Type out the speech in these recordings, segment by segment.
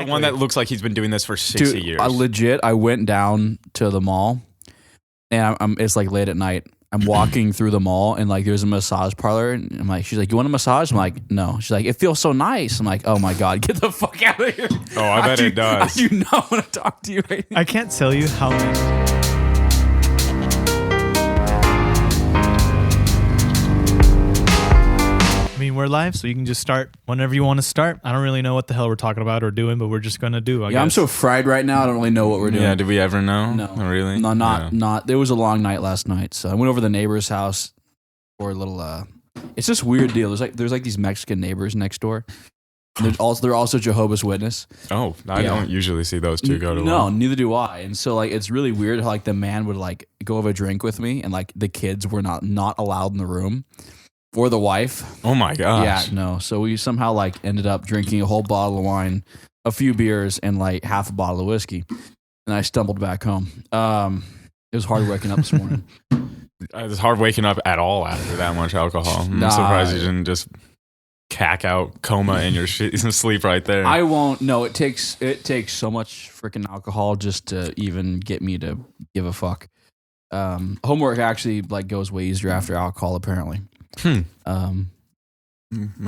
The one that looks like he's been doing this for 60 years. I went down to the mall, and it's like late at night. I'm walking through the mall, and like there's a massage parlor, and I'm like, she's like, you want a massage? I'm like, no. She's like, it feels so nice. I'm like, oh my God, get the fuck out of here. Oh, I bet it does. I do not want to talk to you right now. I can't tell you how many. I mean, we're live, so you can just start whenever you want to start. I don't really know what the hell we're talking about or doing, but we're just going to do, I guess. I'm so fried right now. I don't really know what we're doing. Yeah, did we ever know? No. Oh, really? No, not. There was a long night last night, so I went over to the neighbor's house for a little. It's this weird deal. There's like these Mexican neighbors next door. They're also Jehovah's Witness. Oh, I don't usually see those two go to No, neither do I. And so like it's really weird how like the man would like go have a drink with me, and like the kids were not allowed in the room. Or the wife. Oh my gosh. Yeah, no. So we somehow like ended up drinking a whole bottle of wine, a few beers, and like half a bottle of whiskey. And I stumbled back home. It was hard waking up this morning. It was hard waking up at all after that much alcohol. I'm surprised you didn't just cack out, coma in your sleep right there. I won't. No, it takes so much freaking alcohol just to even get me to give a fuck. Homework actually like goes way easier after alcohol, apparently. A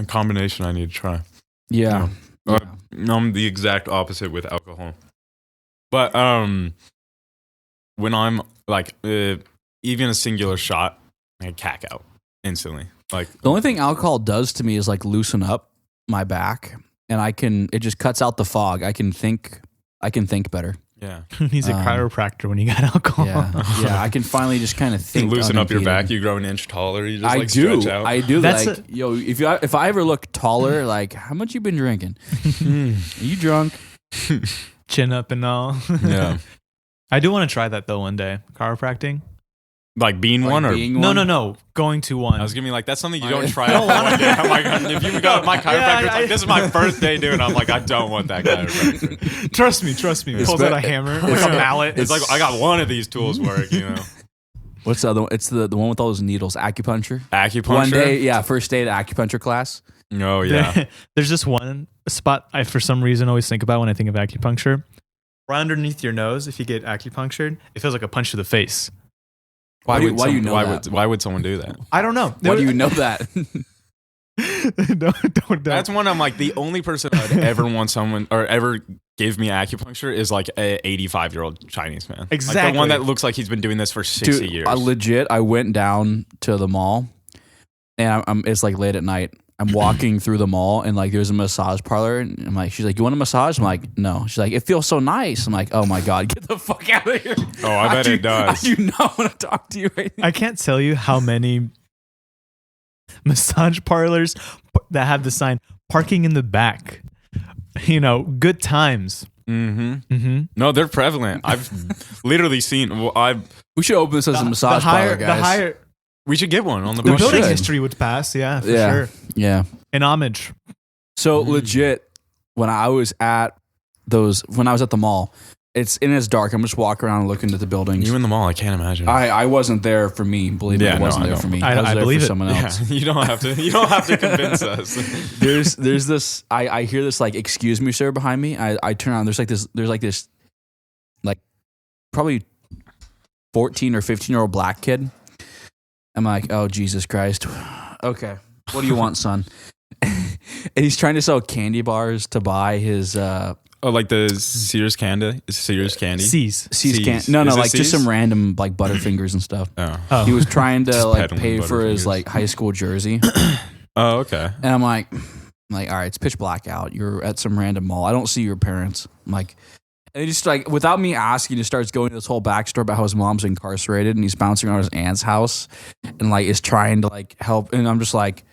combination I need to try. Yeah. I'm the exact opposite with alcohol. But when I'm like even a singular shot, I cack out instantly. Like the only thing alcohol does to me is like loosen up my back, and it just cuts out the fog. I can think better. Yeah. He's a chiropractor when you got alcohol. Yeah, I can finally just kind of think. You loosen up your back, you grow an inch taller, you just stretch out. I do. If I ever look taller, like how much you been drinking? Are you drunk? Chin up and all. Yeah. I do want to try that though one day. Chiropracting. Like being one? No. Going to one. I was gonna be like, that's something you don't try out one day. I'm like, if you got my chiropractor, like, this is my first day doing it. I'm like, I don't want that chiropractor. Trust me. Pulls out a hammer, like a mallet. It's like, I got one of these tools work, you know. What's the other one? It's the one with all those needles. Acupuncture. One day, first day at acupuncture class. Oh, yeah. There's this one spot I, for some reason, always think about when I think of acupuncture. Right underneath your nose, if you get acupunctured, it feels like a punch to the face. Why do you know that? Why would someone do that? I don't know. Why do you know that? don't. That's when I'm like, the only person I'd ever want someone or ever give me acupuncture is like a 85-year-old Chinese man. Exactly. Like the one that looks like he's been doing this for 60 years. I went down to the mall, and it's like late at night. I'm walking through the mall, and like there's a massage parlor, and I'm like, she's like, you want a massage? I'm like, no. She's like, it feels so nice. I'm like, oh my God, get the fuck out of here. Oh, I bet it does. I do not want to talk to you right now. I can't tell you how many massage parlors that have the sign parking in the back. You know, good times. No, they're prevalent. I've literally seen. We should open this as a massage parlor, guys. We should get one on the building history would pass, for sure. Yeah. In homage. So legit, when I was at the mall, it's dark. I'm just walking around and looking at the buildings. You in the mall? I can't imagine. I wasn't there for me. Believe me, I wasn't there for me. I was there believe for it. someone else. Yeah, you don't have to convince us. There's this. I hear this like, excuse me, sir, behind me. I turn around. There's this probably 14 or 15-year-old black kid. I'm like, oh, Jesus Christ. Okay. What do you want, son? And he's trying to sell candy bars to buy his... like the Sears candy? Sears candy? Seas candy. No, like C's? Just some random like Butterfingers and stuff. Oh. He was trying to like pay for his like high school jersey. Oh, okay. And I'm like, all right, it's pitch black out. You're at some random mall. I don't see your parents. I'm like... And he just like, without me asking, he starts going to this whole backstory about how his mom's incarcerated and he's bouncing around his aunt's house and like is trying to like help. And I'm just like,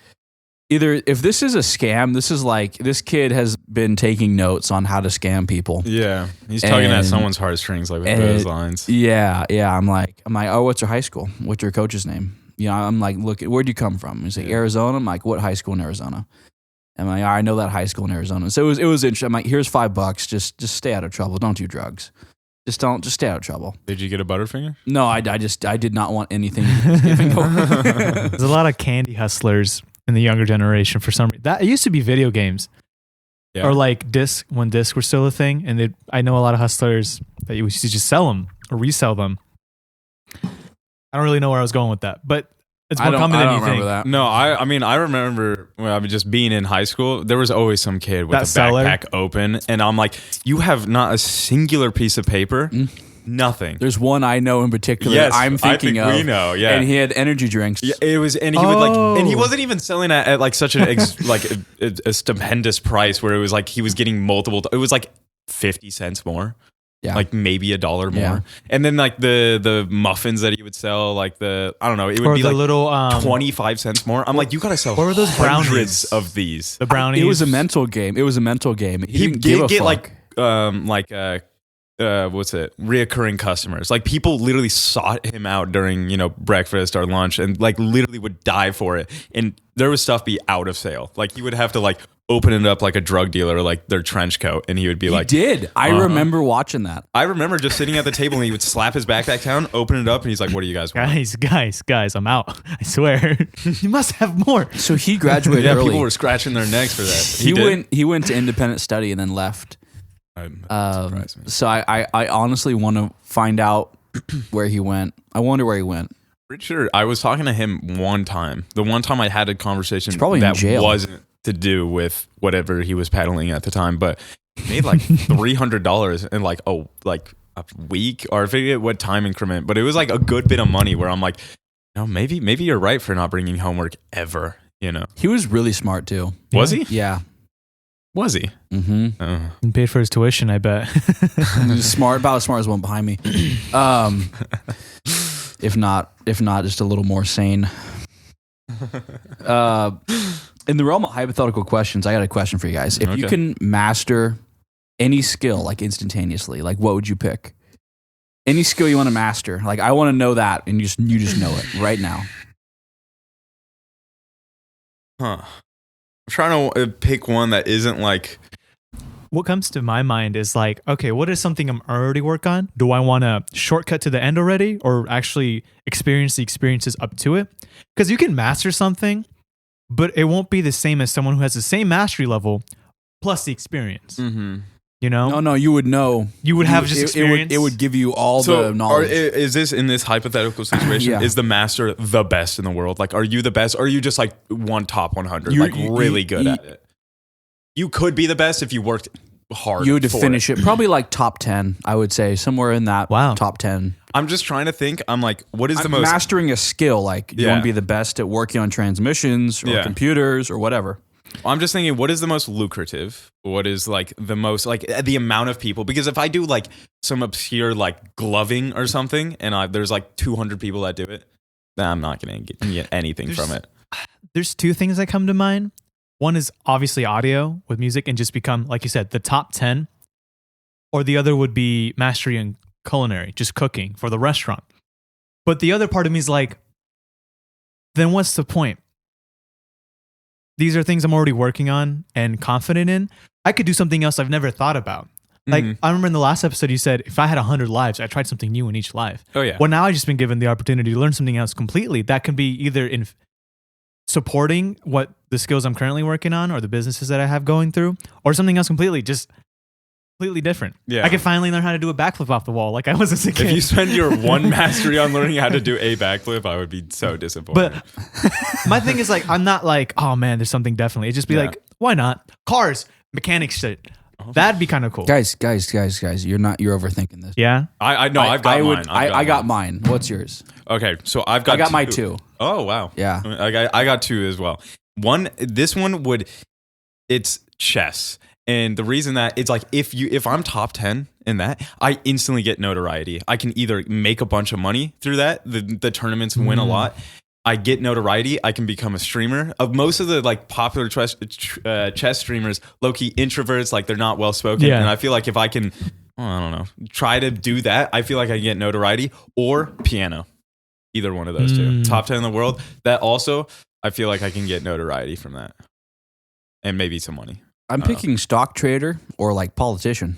either if this is a scam, this is like, this kid has been taking notes on how to scam people. Yeah. He's tugging at someone's heartstrings like with those lines. Yeah. I'm like, oh, what's your high school? What's your coach's name? You know, I'm like, look, where'd you come from? He's like, Arizona. I'm like, what high school in Arizona? I'm like, I know that high school in Arizona. So it was interesting. I'm like, here's $5. Just stay out of trouble. Don't do drugs. Just stay out of trouble. Did you get a Butterfinger? No, I did not want anything giving away. There's a lot of candy hustlers in the younger generation for some reason. That it used to be video games. Yeah. Or like disc when discs were still a thing, and I know a lot of hustlers that you used to just sell them or resell them. I don't really know where I was going with that, but it's more common than you think. Remember that. No, I mean, I remember when I was just being in high school, there was always some kid with That a seller? backpack open. And I'm like, you have not a singular piece of paper, nothing. There's one I know in particular. Yes, I'm I thinking think of. we know, yeah. And he had energy drinks. Yeah, it was, and he would like, and he Oh. wasn't even selling at like such an a stupendous price where it was like he was getting multiple. It was like 50 cents more. Yeah. Like maybe $1 more. Yeah. And then like the muffins that he would sell, like I don't know, it would Or be the like little 25 cents more. I'm like, you gotta sell what were those hundreds brownies? of these. The brownies. It was a mental game. He He didn't give a get fuck. what's it? Reoccurring customers. Like people literally sought him out during, breakfast or lunch and like literally would die for it. And there was stuff be out of sale. Like he would have to like open it up like a drug dealer, like their trench coat, and he would be He like, did. I remember watching that. I remember just sitting at the table and he would slap his backpack down, open it up, and he's like, what do you guys want? Guys, I'm out. I swear. You must have more. So he graduated Yeah, early. people were scratching their necks for that. He went to independent study and then left. Surprised me. So I honestly want to find out where he went. I wonder where he went. Pretty sure I was talking to him one time. The one time I had a conversation probably in that jail. wasn't to do with whatever he was peddling at the time, but he made like $300 in like a week, or I forget what time increment, but it was like a good bit of money where I'm like, maybe you're right for not bringing homework ever. He was really smart too. Was he? Yeah. Was he? Mm-hmm. He paid for his tuition, I bet. He was smart, about as smart as one behind me. If not, just a little more sane. In the realm of hypothetical questions, I got a question for you guys. If you Okay. can master any skill like instantaneously, like what would you pick? Any skill you want to master, like I want to know that, and you just know it right now. Huh. I'm trying to pick one that isn't like. What comes to my mind is like, okay, what is something I'm already working on? Do I want to shortcut to the end already, or actually experience the experiences up to it? Because you can master something, but it won't be the same as someone who has the same mastery level plus the experience. Mm-hmm. No, you would know. You would have just experience. It would give you all the knowledge. Is this in this hypothetical situation? Yeah. Is the master the best in the world? Like, are you the best? Or are you just like one top 100, You- like you- really you- good you- at it? You could be the best if you worked hard. You would for finish it probably like top 10, I would say, somewhere in that Wow. top 10. I'm just trying to think. I'm like, what is the most? Mastering a skill, like you Yeah. want to be the best at working on transmissions or Yeah. computers or whatever. I'm just thinking, what is the most lucrative? What is like the most, like the amount of people? Because if I do like some obscure like gloving or something, and there's like 200 people that do it, then I'm not going to get anything from it. There's two things that come to mind. One is obviously audio with music and just become, like you said, the top 10. Or the other would be mastery in culinary, just cooking for the restaurant. But the other part of me is like, then what's the point? These are things I'm already working on and confident in. I could do something else I've never thought about. Like, I remember in the last episode, you said, if I had 100 lives, I tried something new in each life. Oh, yeah. Well, now I've just been given the opportunity to learn something else completely. That can be either in supporting what the skills I'm currently working on or the businesses that I have going through, or something else completely different. Yeah. I could finally learn how to do a backflip off the wall like I was as a kid. If you spend your one mastery on learning how to do a backflip, I would be so disappointed. But my thing is like, I'm not like, oh man, there's something definitely. It'd just be Yeah. like, why not? Cars, mechanics shit. That'd be kind of cool. Guys, you're overthinking this. Yeah. I know I've got mine. I got mine. What's yours? Okay, so I got my two. Oh wow. Yeah. I got two as well. This one it's chess. And the reason that it's like if I'm top 10 in that, I instantly get notoriety. I can either make a bunch of money through that, the tournaments win a lot. I get notoriety. I can become a streamer. Of most of the like popular chess streamers, low-key introverts, like they're not well spoken. Yeah. And I feel like if I can, I don't know, try to do that, I feel like I get notoriety. Or piano. Either one of those two. Top 10 in the world. That also, I feel like I can get notoriety from that. And maybe some money. I'm picking stock trader or like politician.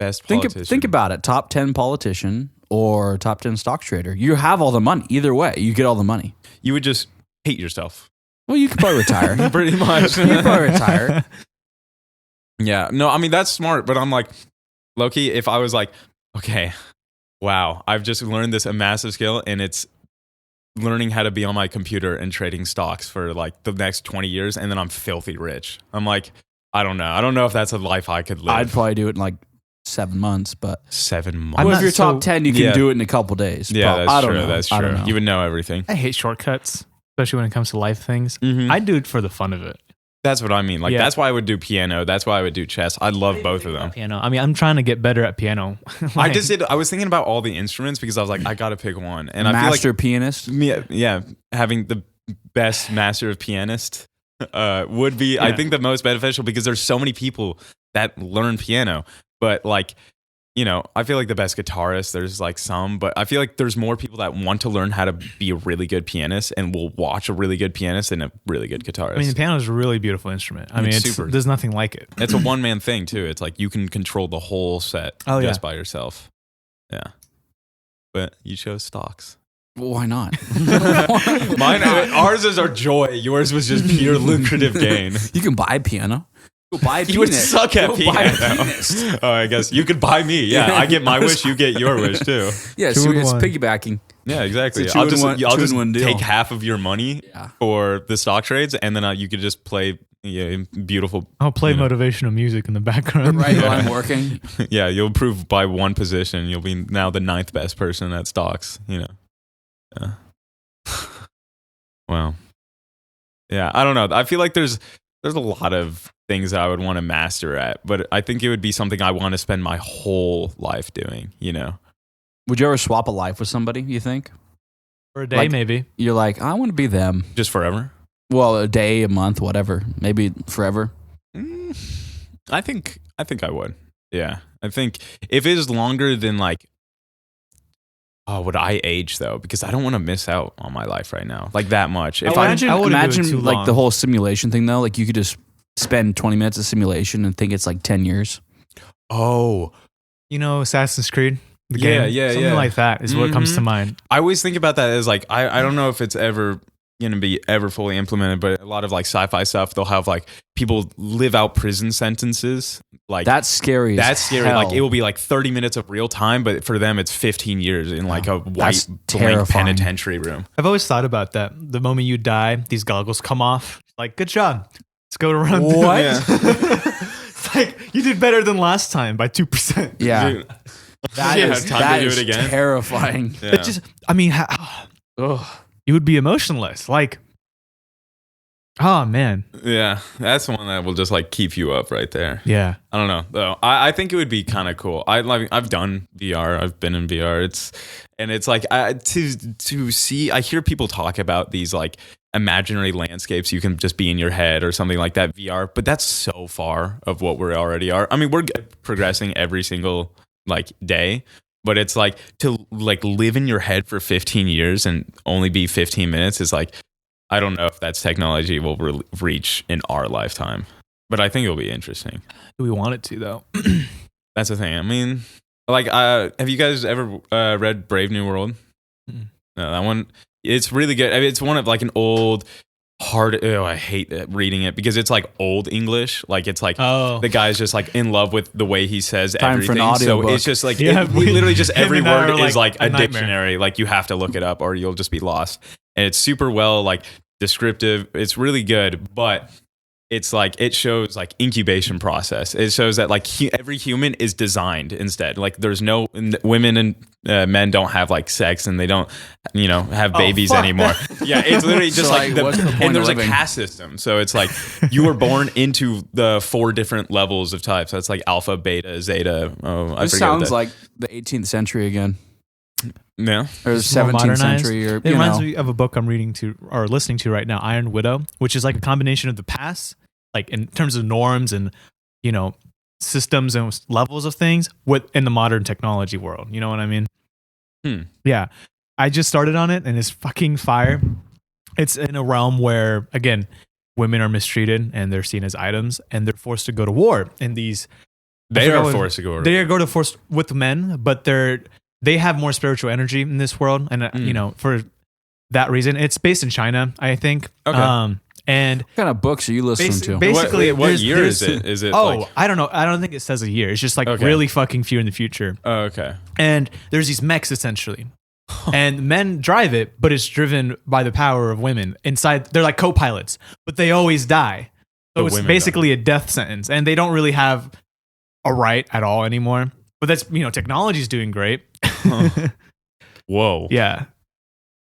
Best politician. Think about it. Top 10 politician or top 10 stock trader. You have all the money. Either way, you get all the money. You would just hate yourself. Well, you could probably retire. Pretty much. You could probably retire. Yeah. No, I mean, that's smart, but I'm like, low-key, if I was like, okay, wow, I've just learned this a massive skill and it's learning how to be on my computer and trading stocks for like the next 20 years and then I'm filthy rich. I'm like, I don't know. I don't know if that's a life I could live. I'd probably do it in like 7 months, but 7 months. well, if not you're so- top 10, you can do it in a couple days. Yeah, But that's I don't true. know. That's I don't true. know. You would know everything. I hate shortcuts, especially when it comes to life things. I do it for the fun of it. That's what I mean. Like, Yeah. that's why I would do piano. That's why I would do chess. I love both of them. Piano. I mean, I'm trying to get better at piano. I was thinking about all the instruments because I was like, I got to pick one. And I Master pianist. feel like, yeah, having the best master of pianist would be, I think, the most beneficial because there's so many people that learn piano. But like, you know, I feel like the best guitarist, there's like some, but I feel like there's more people that want to learn how to be a really good pianist and will watch a really good pianist than a really good guitarist. I mean, the piano is a really beautiful instrument. I mean, It's super. there's nothing like it. It's a one-man thing too. It's like you can control the whole set just by yourself. Yeah. But you chose stocks. Well, why not? Ours is our joy. Yours was just pure lucrative gain. You can buy a piano. Go buy a pianist. You would suck at Go buy a piano. pianist. Oh, I guess you could buy me. Yeah, I get my wish, you get your wish too. Yeah, Two so in it's one. piggybacking. Yeah, exactly. It's a I'll two-in-one- just two-in-one deal. take half of your money Yeah. for the stock trades, and then you could just play beautiful. I'll play you know. motivational music in the background. Right while I'm working. Yeah, you'll improve by one position. You'll be now the 9th best person at stocks. You know. Yeah. Wow. Yeah, I don't know. I feel like there's a lot of things that I would want to master at, but I think it would be something I want to spend my whole life doing. You know. Would you ever swap a life with somebody, you think? For a day, Like- maybe. You're like, I want to be them. Just forever. Well, a day, a month, whatever. Maybe forever. I think I would. Yeah. I think if it is longer than like, would I age though? Because I don't want to miss out on my life right now, like that much. If Imagine, I wouldn't do it imagine too like long. the whole simulation thing though. Like you could just spend 20 minutes of simulation and think it's like 10 years. You know, Assassin's Creed? The Yeah, game? yeah, Something yeah. like that is what comes to Mhm. mind. I always think about that as like, I don't know if it's ever going to be ever fully implemented, but a lot of like sci-fi stuff, they'll have like people live out prison sentences. Like That's scary. that's as scary. hell. Like it will be like 30 minutes of real time, but for them it's 15 years in like a white That's blank terrifying. penitentiary room. I've always thought about that. The moment you die, these goggles come off. Like, good job. Let's go around. What? Yeah. It's like, you did better than last time by 2%. Yeah. Dude. That Yeah, is, time that to do is it again. terrifying. Yeah. It just, I mean, Ugh. you would be emotionless. Like, oh, man. Yeah, that's one that will just like keep you up right there. Yeah. I don't know though. I think it would be kind of cool. I've done VR. I've been in VR. It's like to see. I hear people talk about these like imaginary landscapes you can just be in your head or something like that VR. But that's so far of what we already are. I mean, we're progressing every single like day. But it's like to like live in your head for 15 years and only be 15 minutes is like, I don't know if that's technology will reach in our lifetime, but I think it'll be interesting. Do we want it to, though? That's the thing. I mean, like, have you guys ever read Brave New World? Mm-mm. No, that one, it's really good. I mean, it's one of like an old, hard, I hate reading it because it's like old English. Like, it's like the guy's just like in love with the way he says Time for everything. an So audiobook. it's just like, Yeah, we literally just him every and I word are is like a a nightmare. dictionary. Like, you have to look it up or you'll just be lost. And it's super well, like, descriptive. It's really good, but it's like it shows like incubation process. It shows that like every human is designed instead. Like there's no women and men don't have like sex and they don't have babies fuck anymore. Yeah, it's literally just So, like like, what's the point and there's of a living? caste system. So it's like you were born into the 4 different levels of types. That's like alpha, beta, zeta. I This forget sounds what that. like the 18th century again, Yeah. or the It's more 17th modernized. century, or It you reminds know. me of a book I'm reading to or listening to right now, Iron Widow, which is like a combination of the past, like in terms of norms and systems and levels of things, in the modern technology world. You know what I mean? Yeah, I just started on it and it's fucking fire. It's in a realm where again, women are mistreated and they're seen as items and they're forced to go to war. And They are forced to go. they are going to force with men, but they have more spiritual energy in this world, and for that reason, it's based in China, I think. Okay. And What kind of books are you listening to? basically, what year there's- is it? Is it Oh, like? I don't know. I don't think it says a year. It's just like Okay. really fucking few in the future. Oh, okay. And there's these mechs essentially. And men drive it, but it's driven by the power of women. Inside, they're like co-pilots, but they always die. So The it's women basically a death sentence. And they don't really have a right at all anymore. But that's, technology's doing great. Whoa. Yeah.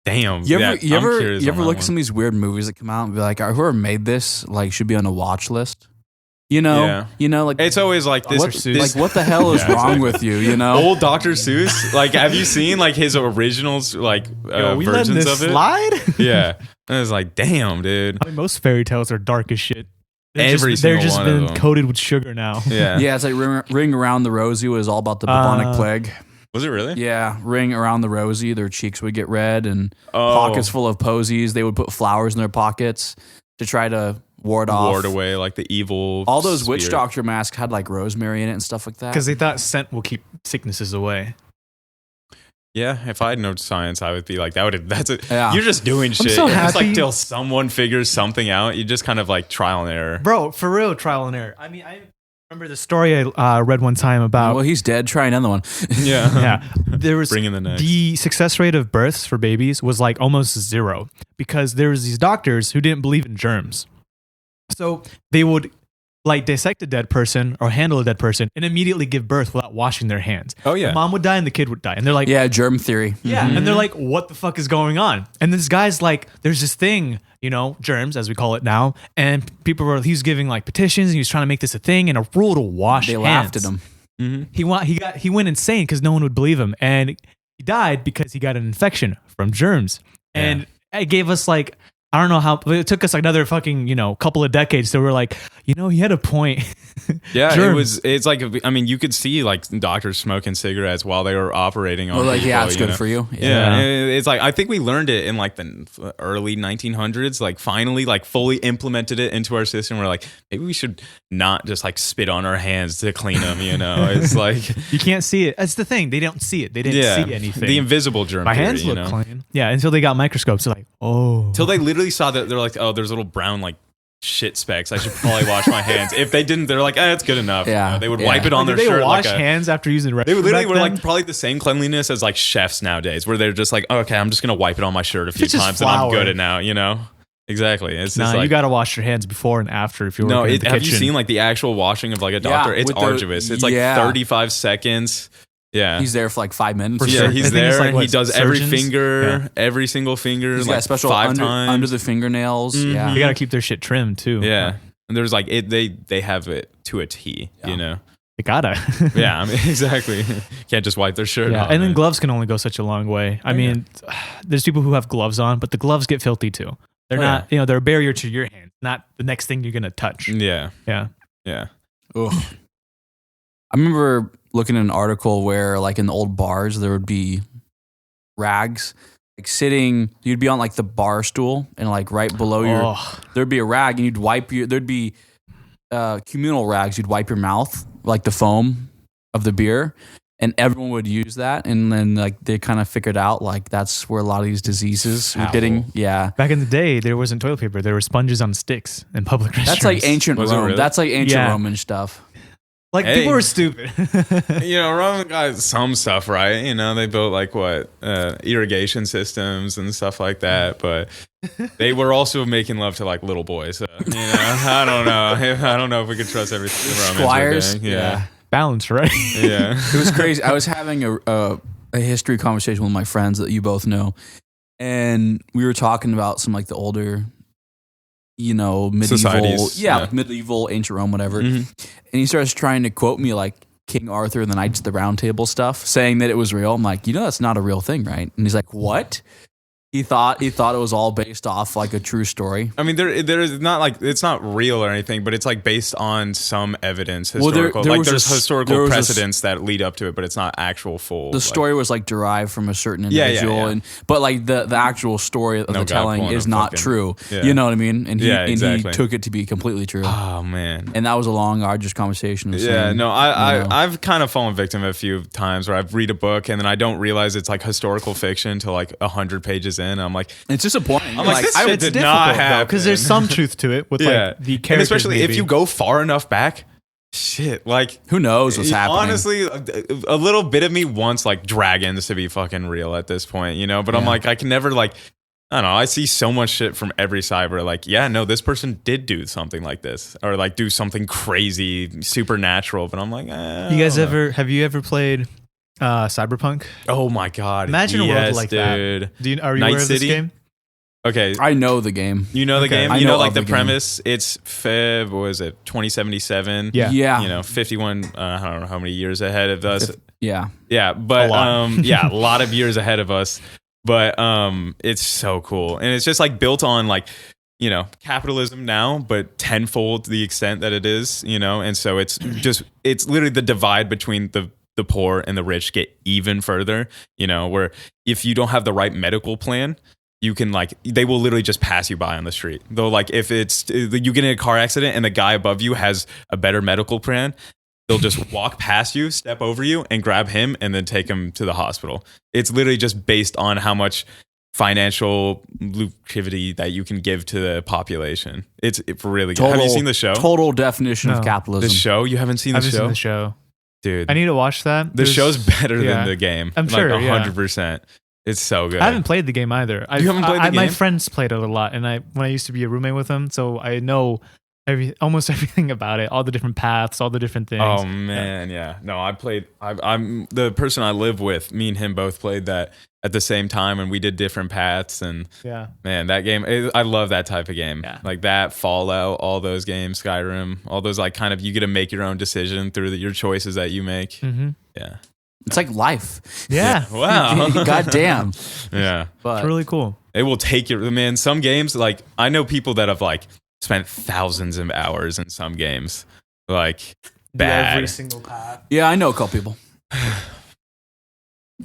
Damn. You Yeah, ever, you I'm ever, curious you on ever that look at one. some of these weird movies that come out and be like, whoever made this like should be on a watch list? You know, Yeah. like It's always like this. what, Seuss. like what the hell is Yeah, wrong with you? You know, Old Dr. Seuss. Like, have you seen like his originals, like We letting versions this of it? slide? Yeah. And I was like, damn, dude. I mean, most fairy tales are dark as shit. They're Every just, they're single just one of been them. coated with sugar now. Yeah. yeah, it's like Ring Around the Rosie was all about the bubonic plague. Was it really? Yeah, Ring Around the Rosie, their cheeks would get red and Oh. pockets full of posies. They would put flowers in their pockets to try to ward off. Ward away like the evil. All those witch spirit. doctor masks had like rosemary in it and stuff like that. Because they thought scent will keep sicknesses away. Yeah, if I had known science, I would be like, that's it. Yeah. You're just doing shit. so It's happy. like till someone figures something out. You just kind of like trial and error. Bro, for real, trial and error. I mean, I remember the story I read one time about. Well, he's dead. Try another one. Yeah. Yeah, there was Bring in the next. the success rate of births for babies was like almost zero because there was these doctors who didn't believe in germs. So they would like dissect a dead person or handle a dead person and immediately give birth without washing their hands. Oh, yeah. The mom would die and the kid would die. And they're like, Yeah, germ theory. yeah. And they're like, what the fuck is going on? And this guy's like, there's this thing, germs, as we call it now. And he's giving like petitions and he was trying to make this a thing and a rule to wash They hands. laughed at him. Mm-hmm. He went insane because no one would believe him. And he died because he got an infection from germs. And it gave us like, I don't know how, it took us another fucking, couple of decades. So we're like, he had a point. Yeah, Germs. it's like, I mean, you could see like doctors smoking cigarettes while they were operating on Well, like, people, yeah, it's you good know? for you. Yeah, it's like I think we learned it in like the early 1900s. Like finally, like fully implemented it into our system. We're like, maybe we should not just like spit on our hands to clean them. It's like You can't see it. That's the thing. They don't see it. They didn't see anything. the invisible germ. My theory, hands look clean. Yeah, until they got microscopes. They're like, oh. Till they literally saw that they're like, oh, there's little brown like shit specks. I should probably wash my hands. If they didn't, they're like, it's good enough. Yeah. They would Yeah. wipe it on Did their they shirt. wash like hands after using They restroom literally back were then? like probably the same cleanliness as like chefs nowadays, where they're just like, okay, I'm just gonna wipe it on my shirt a few It's just times and I'm flour. good at now. Exactly. It's Nah, just like you got to wash your hands before and after if you're no. working in the Have you kitchen. seen like the actual washing of like a doctor? It's with the- arduous. It's like yeah. 35 seconds. Yeah. He's there for like 5 minutes. For Yeah, sure. he's I think it's there. like, He what, does every surgeons? finger, every single finger, He's like got special 5 under times. the fingernails. Mhm. Yeah. You got to keep their shit trimmed too. Yeah, and there's like they have it to a T. Yeah. They gotta. Yeah, I mean, exactly. Can't just wipe their shirt Yeah, off. and then man. gloves can only go such a long way. I mean, there's people who have gloves on, but the gloves get filthy too. They're Oh, not, they're a barrier to your hand, not the next thing you're gonna touch. Yeah, Yeah. yeah. Ugh. I remember looking at an article where, like, in the old bars, there would be rags, like sitting. You'd be on like the bar stool, and like right below your, there'd be a rag, and you'd wipe your. There'd be communal rags. You'd wipe your mouth, like the foam of the beer, and everyone would use that. And then like they kind of figured out like that's where a lot of these diseases were getting. Yeah. Back in the day, there wasn't toilet paper. There were sponges on sticks in public restrooms. That's like ancient Was it Rome. really? That's like ancient Yeah. Roman stuff. Like Hey. people were stupid. Rome got some stuff right. They built like irrigation systems and stuff like that, but they were also making love to like little boys. So, I don't know. I don't know if we could trust everything the Romans were Squires. doing. Yeah, Balance, right? yeah. It was crazy. I was having a history conversation with my friends that you both know, and we were talking about some like the older, medieval, Societies, yeah. like medieval, ancient Rome, whatever. Mhm. And he starts trying to quote me like King Arthur and the Knights of the Round Table stuff, saying that it was real. I'm like, that's not a real thing, right? And he's like, what? He thought it was all based off like a true story. I mean, there is not like it's not real or anything, but it's like based on some evidence, Well, there historical. was there's a- historical there was a- precedents that lead up to it, but it's not actual full. The story was like derived from a certain Yeah, individual, yeah. but like the actual story of No the guy telling pulling is a not fucking- true. Yeah. You know what I mean? And he Yeah, exactly. he took it to be completely true. Oh man. And that was a long, arduous conversation. of Yeah, saying, no, you know. I've kind of fallen victim a few times where I've read a book and then I don't realize it's like historical fiction till like 100 pages in. I'm like, It's disappointing. I'm like, this shit did not happen. because there's some truth to it with like the characters. And especially if maybe. you go far enough back, shit, like who knows what's happening? honestly, a little bit of me wants like dragons to be fucking real at this point, you know. But I'm like, I can never like. I don't know. I see so much shit from every side where like, yeah, no, this person did do something like this or like do something crazy, supernatural. But I'm like, you guys have you ever played Cyberpunk? Oh my god! Imagine a world like dude. that. Are you Night aware of this City? game? Okay, I know the game. you know the Okay. game. I You know know like of the the game. premise. It's Feb. What was it? 2077. Yeah. Yeah. You know, 51. I don't know how many years ahead of us. Yeah. Yeah, but A lot. yeah, a lot of years ahead of us. But it's so cool, and it's just like built on like, you know, capitalism now, but tenfold the extent that it is, you know. And so it's literally the divide between the poor and the rich get even further, you know, where if you don't have the right medical plan, you can like, they will literally just pass you by on the street. Though, like if you get in a car accident and the guy above you has a better medical plan, they'll just walk past you, step over you, and grab him and then take him to the hospital. It's literally just based on how much financial lucrativity that you can give to the population. It's really good. Have you seen the show? Total definition of No. capitalism. The show? You haven't seen I the haven't show? seen the show. Dude, I need to watch that. the show's better yeah. than the game. I'm sure, Like yeah. 100%. It's so good. I haven't played the game either. You haven't played the My game? friends played it a lot, and when I used to be a roommate with them, so I know almost everything about it, all the different paths, all the different things. Oh man, yeah. No, I'm the person I live with. Me and him both played that at the same time, and we did different paths. And Yeah. man, that game, I love that type of game. Yeah. Like that, Fallout, all those games, Skyrim, all those like kind of you get to make your own decision through your choices that you make. Mm-hmm. Yeah. It's like life. Yeah. Wow. God damn. Yeah. But It's really cool. It will take your man. Some games, like I know people that have like spent thousands of hours in some games. Like bad. Every single path. yeah, I know a couple people.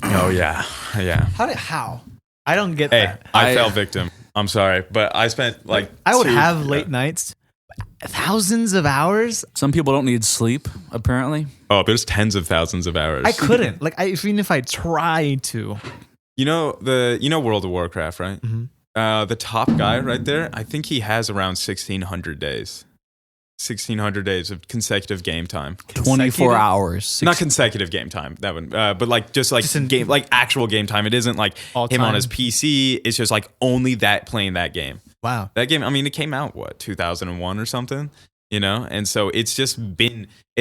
Oh yeah. Yeah. How? I don't get Hey, that. I fell victim. I'm sorry, but I spent like I would two- have late nights, thousands of hours. Some people don't need sleep, apparently. Oh, there's tens of thousands of hours. I couldn't. Like, even if I tried to. You know World of Warcraft, right? Mhm. The top guy right there, I think he has around 1,600 days. 1,600 days of consecutive game time. 24 hours. Not consecutive game time, that one, but like just in- game, like actual game time. It isn't like All him on time. his PC. It's just like only that playing that game. Wow. That game, I mean, it came out, 2001 or something, you know? And so it's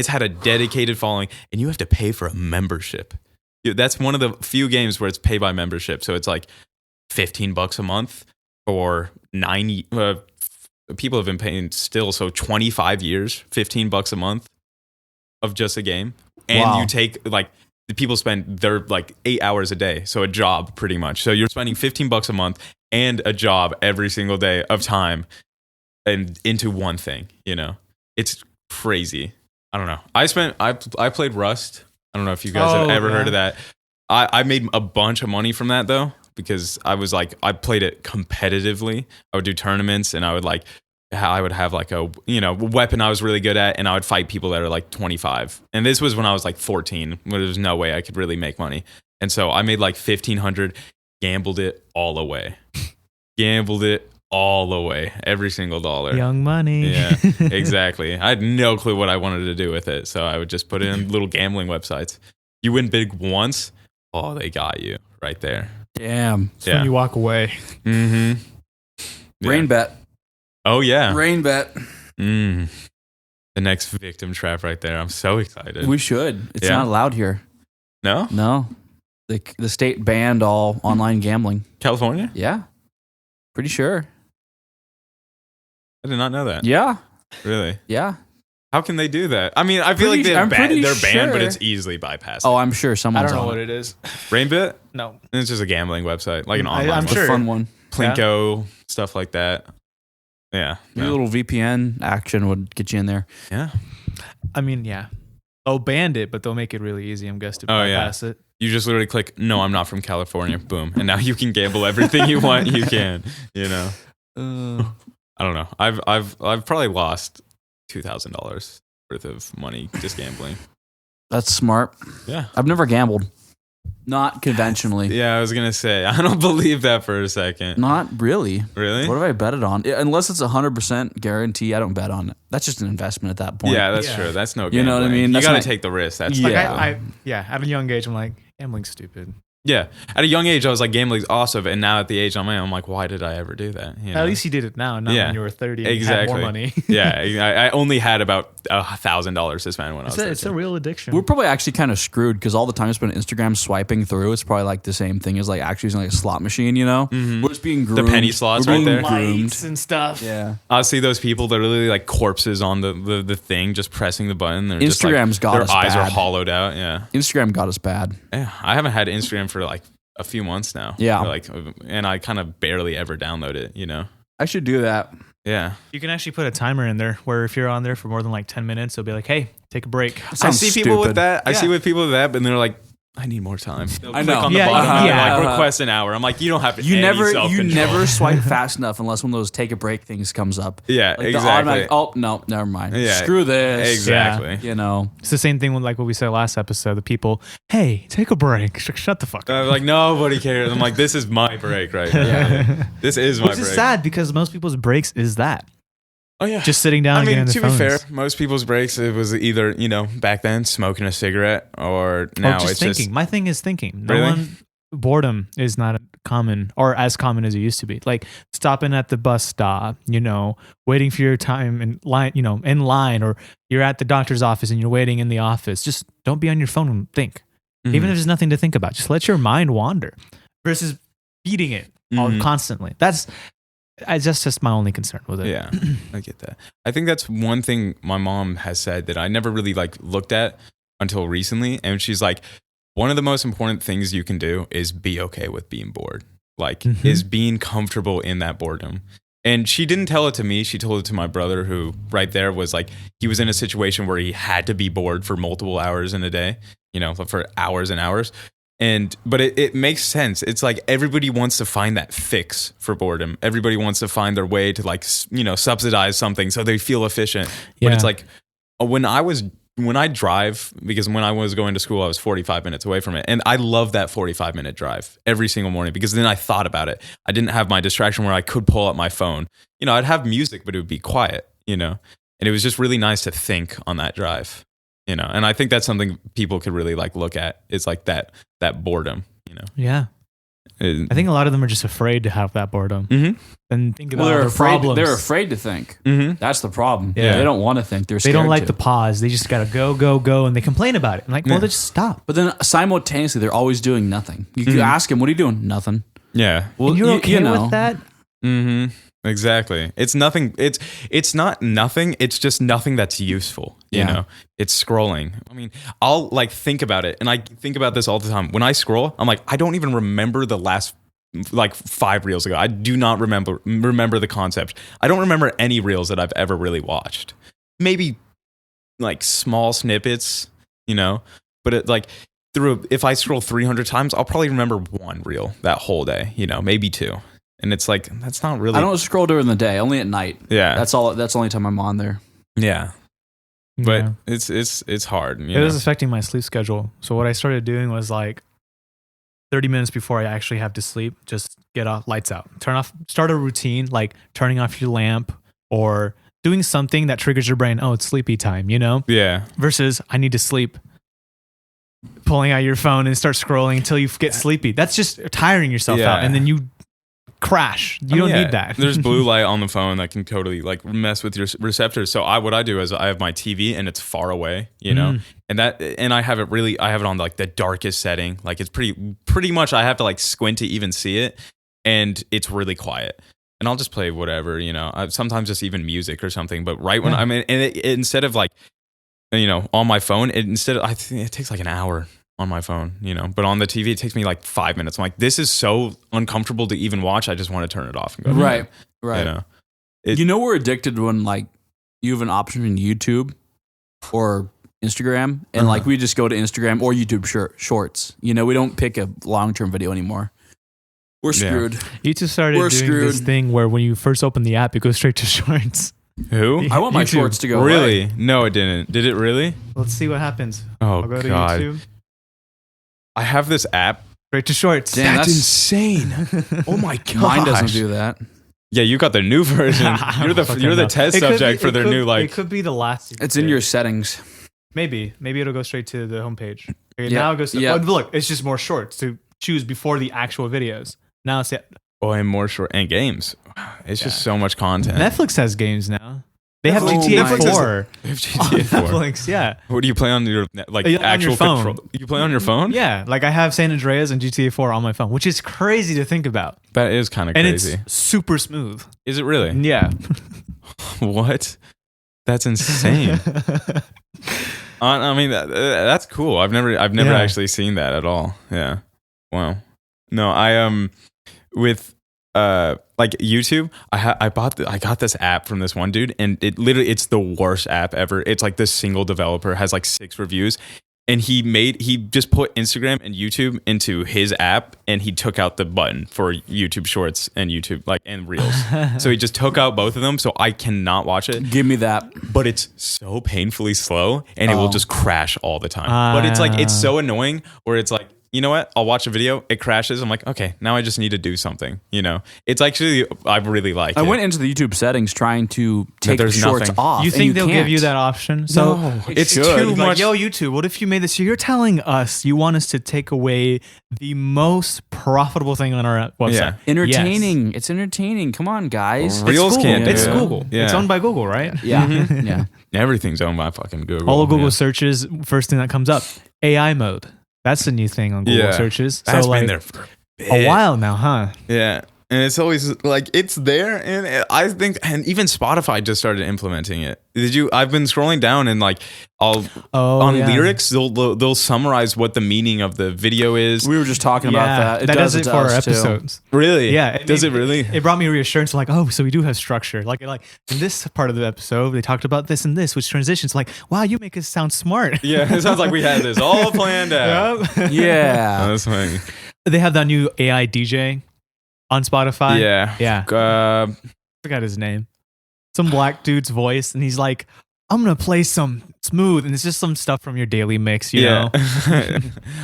had a dedicated following, and you have to pay for a membership. That's one of the few games where it's pay by membership. So it's like $15 a month for 90, people have been paying still. So 25 years, $15 a month of just a game. And Wow. you take like, the people spend their like 8 hours a day. So a job pretty much. So you're spending $15 a month and a job every single day of time and into one thing, you know? It's crazy. I don't know. I played Rust. I don't know if you guys have ever heard of that. I made a bunch of money from that though, because I played it competitively. I would do tournaments and I would have like a, you know, weapon I was really good at, and I would fight people that are like 25. And this was when I was like 14, where there was no way I could really make money. And so I made like 1,500, gambled it all away. Every single dollar. Young money. Yeah, exactly. I had no clue what I wanted to do with it. So I would just put it in little gambling websites. You win big once, oh, they got you right there. Damn. It's when you walk away. Mm-hmm. Yeah. Rain bet. Oh, yeah. Rain bet. The next victim trap right there. I'm so excited. We should. It's Yeah. not allowed here. No? No. The state banned all online gambling. California? Yeah. Pretty sure. I did not know that. Yeah. Really? Yeah. How can they do that? I mean, I feel like I'm pretty they're banned, but sure. it's easily bypassed. Oh, I'm sure I someone's don't know on what it. it is. Rainbit? No. It's just a gambling website, like an I'm online one. sure. A fun one. Plinko, stuff like that. Yeah. Maybe a little VPN action would get you in there. Yeah. I mean, yeah. They'll ban it, but they'll make it really easy, I'm guessing, to Oh, yeah. bypass it. You just literally click, no, I'm not from California. Boom. And now you can gamble everything you want. You can, you know. I don't know. I've probably lost $2,000 worth of money just gambling. That's smart. Yeah. I've never gambled. Not conventionally. Yeah, I was gonna say I don't believe that for a second. Not really. Really? What have I betted on? Unless it's 100% guarantee, I don't bet on it. That's just an investment at that point. Yeah, that's Yeah. true. That's no. You know what I gambling. mean? You That's gotta not- take the risk. That's Yeah. Like at a young age, I'm like, gambling's stupid. yeah. At a young age, I was like, gambling's awesome, and now at the age I'm like, why did I ever do that? You know? At least you did it now, not Yeah. when you were 30 and Exactly. you had more money. yeah, I only had about $1,000 to spend when I was. It's a 13. real addiction. We're probably actually kind of screwed because all the time I spend on Instagram swiping through, it's probably like the same thing as like actually using like a slot machine, you know? We're just being groomed. The penny slots We're right being there. groomed. Lights and stuff. Yeah. I see those people that are literally like corpses on the thing, just pressing the button. They're just, like, Instagram's got their us eyes are bad. hollowed out. Yeah. Instagram got us bad. Yeah, I haven't had Instagram for like a few months now. Yeah. Like, and I kind of barely ever download it. You know. I should do that. Yeah. You can actually put a timer in there where if you're on there for more than like 10 minutes, it'll be like, hey, take a break. I Sounds see people with stupid. that. I Yeah. see with people with that, and they're like, I need more time. They'll I click know. on the Yeah, bottom and yeah. they're like request an hour. I'm like, you don't have You any never self-control. swipe fast enough unless one of those take a break things comes up. Yeah, Like the exactly. automatic, oh no, never mind. Yeah, Screw this. Exactly. You know. It's the same thing with like what we said last episode. The people, hey, take a break. Shut the fuck up. Like nobody cares. I'm like, this is my break right now. This is my Which break. is sad because most people's breaks is that. Oh yeah. Just sitting down I and mean, getting to their be phones. fair, most people's breaks it was either back then smoking a cigarette or now Or just it's thinking. just My thing is thinking. No Really? one boredom is not common or as common as it used to be. Like stopping at the bus stop, waiting for your time in line, in line, or you're at the doctor's office and you're waiting in the office. Just don't be on your phone and think. Mhm. Even if there's nothing to think about, just let your mind wander versus feeding it all Mhm. constantly. That's just my only concern with it. Yeah, I get that. I think that's one thing my mom has said that I never really looked at until recently, and she's like, one of the most important things you can do is be okay with being bored. Like, Mhm. is being comfortable in that boredom. And she didn't tell it to me. She told it to my brother, who right there was like, he was in a situation where he had to be bored for multiple hours in a day, for hours and hours. But it makes sense. It's like everybody wants to find that fix for boredom. Everybody wants to find their way to subsidize something so they feel efficient. But Yeah. it's like when I drive, because when I was going to school, I was 45 minutes away from it. And I love that 45-minute drive every single morning because then I thought about it. I didn't have my distraction where I could pull up my phone. I'd have music, but it would be quiet, and it was just really nice to think on that drive. And I think that's something people could really look at. It's like that boredom. Yeah. I think a lot of them are just afraid to have that boredom Mhm. and think about Well, their problems. They're afraid to think. Mhm. That's the problem. Yeah. They don't want to think. They're They scared don't like to. the pause. They just gotta go, and they complain about it. I'm like, well, Yeah. then just stop. But then simultaneously, they're always doing nothing. You ask them, "What are you doing?" Nothing. Yeah. Well, and you're okay with that? Mm-hmm. Exactly. It's nothing. It's not nothing. It's just nothing that's useful. Yeah. It's scrolling. I mean, I'll think about it, and I think about this all the time. When I scroll, I'm like, I don't even remember the last 5 reels ago. I do not remember the concept. I don't remember any reels that I've ever really watched. Maybe small snippets, but it if I scroll 300 times, I'll probably remember one reel that whole day, maybe 2. And it's like, that's not really. I don't scroll during the day, only at night. Yeah. That's all. That's the only time I'm on there. Yeah. But Yeah. it's hard. It was affecting my sleep schedule. So what I started doing was 30 minutes before I actually have to sleep, just get off, lights out, start a routine, like turning off your lamp or doing something that triggers your brain. Oh, it's sleepy time, Yeah. versus I need to sleep. Pulling out your phone and start scrolling until you get sleepy. That's just tiring yourself Yeah. out. And then you crash. You don't need that. There's blue light on the phone that can totally mess with your receptors. So what I do is I have my TV and it's far away, and I have it on the darkest setting. It's pretty much I have to squint to even see it, and it's really quiet. And I'll just play whatever, sometimes just even music or something. But right when instead of on my phone, I think it takes an hour on my phone, but on the TV, it takes me 5 minutes. I'm like, this is so uncomfortable to even watch. I just want to turn it off and go to Right. bed, Right. It- We're addicted when you have an option in YouTube or Instagram, and we just go to Instagram or YouTube Shorts. We don't pick a long-term video anymore. We're screwed. YouTube started We're doing screwed. this thing where when you first open the app, it goes straight to shorts. Who? I want my YouTube. shorts to go Really? away. No, it didn't. Did it really? Let's see what happens. Oh, I'll go to God. YouTube. I have this app. Straight to shorts. Damn, That's insane. Oh my god. Mine doesn't do that. Yeah, you got the new version. You're the test subject for their new It could be the last. It's in your settings. Maybe it'll go straight to the homepage. Okay, Yeah, now it goes to yeah. oh, look, it's just more shorts to choose before the actual videos. Now it's and more short and games. It's just so much content. Netflix has games now. They have Oh GTA my 4 They have on GTA 4. Netflix. Yeah, What do you play on your On your actual phone. control? You play on your phone? yeah. Like I have San Andreas and GTA 4 on my phone, which is crazy to think about, That is kind of and crazy. it's super smooth. Is it really? Yeah. What? That's insane. I mean, that's cool. I've never Yeah. actually seen that at all. Yeah. Wow. No, I with like YouTube, I got this app from this one dude, and it's the worst app ever. It's like this single developer has like 6 reviews, and he just put Instagram and YouTube into his app, and he took out the button for YouTube Shorts and YouTube and Reels. So he just took out both of them, so I cannot watch it. Give me that. But it's so painfully slow, and it will just crash all the time. But it's so annoying where it's like, you know what? I'll watch a video, it crashes. I'm like, okay, now I just need to do something. It's actually, I really like it. I went into the YouTube settings trying to take the there's shorts nothing. off. You and think they'll give can't. you that option? No, So it's should. too like, much. yo, YouTube, what if you made this? You're telling us you want us to take away the most profitable thing on our website. Yeah. Entertaining. It's entertaining. Come on, guys. Reels Google. can't do It's it. Google. Yeah. It's owned by Google, right? Yeah. Yeah. Everything's owned by fucking Google. All of Google Yeah. searches, first thing that comes up, AI mode. That's the new thing on Google Yeah. searches. That's so been there for a while now, huh? Yeah. And it's always like it's there, and I think, and even Spotify just started implementing it. I've been scrolling down, and on yeah. lyrics, they'll summarize what the meaning of the video is. We were just talking about that. It that does it to for our us, too. episodes. Really? Yeah, Does it really? It brought me reassurance. Like, oh, so we do have structure. Like in this part of the episode, they talked about this and this, which transitions. Like, wow, you make us sound smart. Yeah, it sounds like we had this all planned out. Yep. Yeah. Oh, that's funny. They have that new AI DJ on Spotify. Yeah. Yeah. Forgot his name. Some black dude's voice, and he's like, I'm gonna play some smooth, and it's just some stuff from your daily mix, you know? I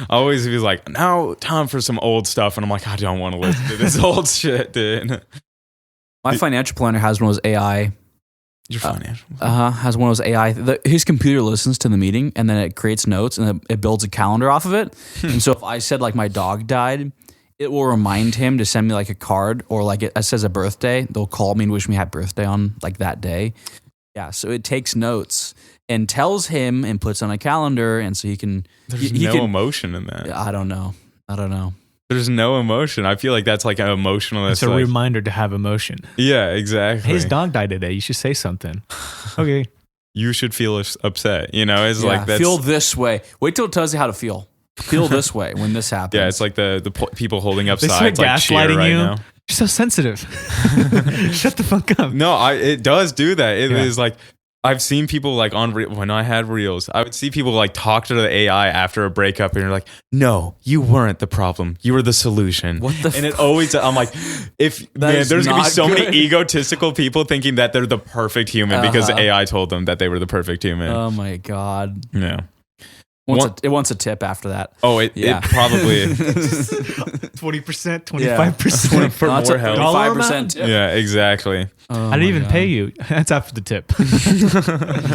always be like, now time for some old stuff, and I'm like, I don't want to listen to this old shit, dude. My financial planner has one of those AI. Your financial. Has one of those AI. His computer listens to the meeting, and then it creates notes, and it builds a calendar off of it. And so if I said my dog died, it will remind him to send me a card, or it says a birthday. They'll call me and wish me happy birthday on that day. Yeah, so it takes notes and tells him and puts on a calendar, and so he can. There's he no can, emotion in that. I don't know. There's no emotion. I feel like that's an emotionalist. It's a reminder to have emotion. Yeah, exactly. His dog died today. You should say something. Okay. You should feel upset. It's like that's, feel this way. Wait till it tells you how to feel. Feel this way when this happens. yeah, it's like the people holding up They signs start cheer gaslighting right you. now. You're so sensitive. Shut the fuck up. No, it does do that. It is Yeah. I've seen people when I had Reels, I would see people talk to the AI after a breakup, and you're like, no, you weren't the problem. You were the solution. What the And it always, I'm like, there's going to be not so good. many egotistical people thinking that they're the perfect human because the AI told them that they were the perfect human. Oh my god. Yeah. It wants a tip after that. Oh, it probably 20%, 25%. for No, it's more a help. 35% tip. Yeah, exactly. Oh I didn't my even God. pay you. That's after the tip.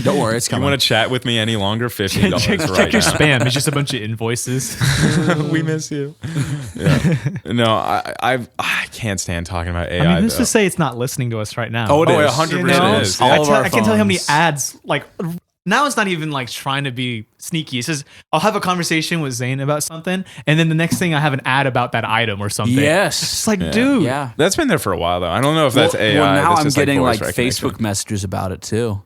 Don't worry, it's You coming. want to chat with me any longer? $15 check right your now. spam. It's just a bunch of invoices. We miss you. Yeah. No, I can't stand talking about AI. I mean, who's though. to say it's not listening to us right now? Oh, it is. 100% You know? is. All of our I can't tell you how many phones. ads. Now it's not even trying to be sneaky. It says I'll have a conversation with Zane about something, and then the next thing I have an ad about that item or something. Yes. It's like, dude. Yeah. That's been there for a while though. I don't know if that's AI. Well, now That's I'm just, getting voice recognition. Facebook messages about it too.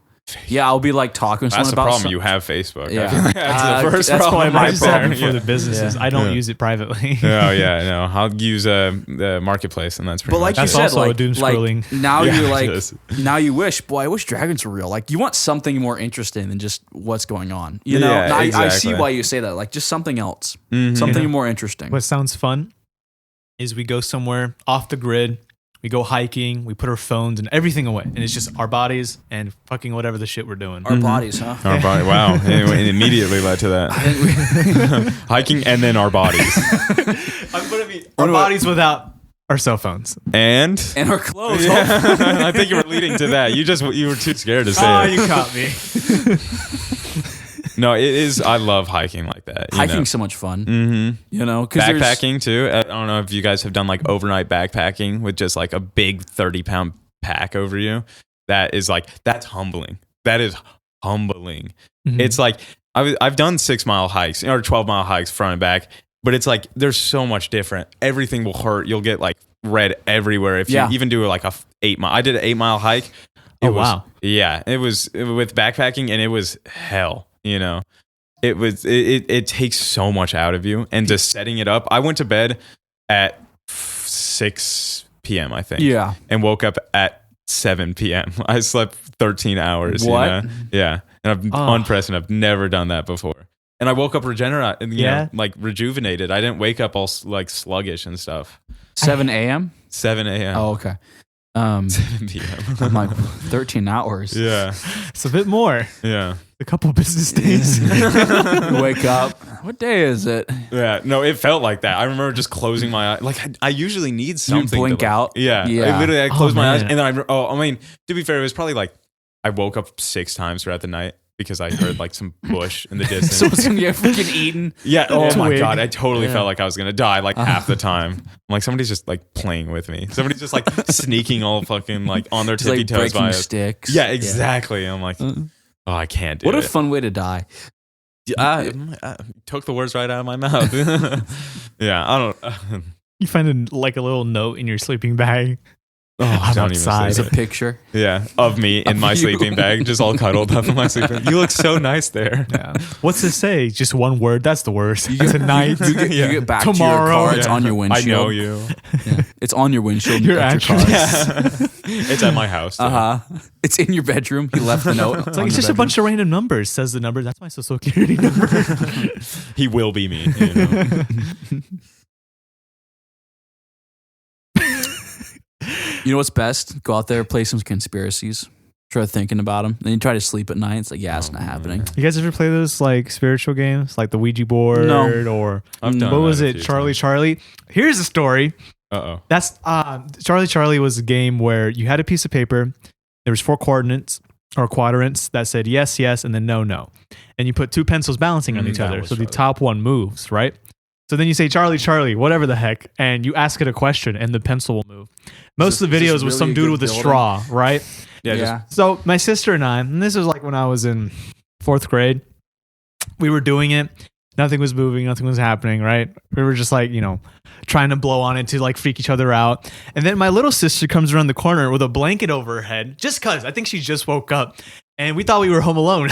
Yeah, I'll be talking to That's someone the about problem. some- You have Facebook. Yeah. I feel like that's the first that's problem. probably my I just have problem. it for the businesses. Yeah. I don't Yeah. use it privately. Oh yeah, no. I'll use the marketplace, and that's pretty But like much you That's said, also a doom scrolling. now Yeah, you're it is. now you wish, boy, I wish dragons were real. You want something more interesting than just what's going on. You know, Yeah, And I see exactly. why you say that. Just something else, Mhm. something You know, more interesting. What sounds fun is we go somewhere off the grid We go hiking. We put our phones and everything away, and it's just our bodies and fucking whatever the shit we're doing. Our bodies, huh? Our body. Wow. It immediately led to that. Hiking and then our bodies. I'm gonna be our bodies without our cell phones And our clothes. I think you were leading to that. You were too scared to say it. you caught me. No, it is. I love hiking like that. Hiking's so much fun. Mm-hmm. You know, Backpacking too. I don't know if you guys have done like overnight backpacking with just like a big 30-pound pack over you. That's humbling. That is humbling. Mhm. It's like I've done 6-mile hikes or 12-mile hikes front and back, but it's like there's so much different. Everything will hurt. You'll get like red everywhere if you even do like a 8-mile. I did an 8-mile hike. Wow. Yeah, it was with backpacking and it was hell. You know, it takes so much out of you, and just setting it up. I went to bed at 6 p.m. I think. Yeah. And woke up at 7 p.m. I slept 13 hours. What? You know? Yeah. And unprecedented. I've never done that before. And I woke up regenerated, like rejuvenated. I didn't wake up all like sluggish and stuff. 7 a.m. 7 a.m. Oh, okay. 7 p.m. I'm like 13 hours. Yeah. It's a bit more. Yeah. A couple business days. Wake up. What day is it? Yeah, no, it felt like that. I remember just closing my eyes. Like I usually need something. You blink to, like, out? Yeah, Yeah. I closed my eyes, man. and then to be fair, it was probably like I woke up 6 times throughout the night because I heard like some bush in the distance. Someone's gonna get freaking eaten. Yeah. Oh my Twig. god, I totally Yeah. felt like I was gonna die like half the time. I'm like somebody's just like playing with me. Somebody's just like sneaking all fucking like on their Just tippy like toes breaking by us. sticks. Yeah, exactly. I'm like, oh, I can't do What it. a fun way to die. I took the words right out of my mouth. Yeah, I don't. You find like a little note in your sleeping bag. Oh, I'm don't even say outside. It's a that. picture. Yeah, of me in Of my you. sleeping bag, just all cuddled up in my sleeping bag. You look so nice there. Yeah. What's it say? Just one word. That's the worst. You get, Tonight. You get, Yeah. you get back Tomorrow. to your car. It's Yeah. on your windshield. I know you. Yeah. It's on your windshield. Your at your address. car. Yeah. It's at my house. too. It's in your bedroom. He left the note. It's like it's just a bunch of random numbers. Says the number. That's my social security number. He will be me. You know? You know what's best? Go out there, play some conspiracies. Try thinking about them. Then you try to sleep at night. It's like, yeah, it's not happening. You guys ever play those like spiritual games, like the Ouija board, No. or I've done what was that a it, few Charlie times. Charlie? Here's a story. Uh-oh. That's Charlie Charlie was a game where you had a piece of paper. There was 4 coordinates or quadrants that said yes, yes, and then no, no, and you put 2 pencils balancing on each That other. was So the Charlie. top one moves, right? So then you say Charlie Charlie, whatever the heck, and you ask it a question, and the pencil will move. Most of the is this videos was some really a dude good with a building? straw, right? Yeah. Yeah. So my sister and I, and this was like when I was in 4th grade, we were doing it. Nothing was moving. Nothing was happening, right? We were just like, trying to blow on it to like freak each other out. And then my little sister comes around the corner with a blanket over her head, just because I think she just woke up. And we thought we were home alone.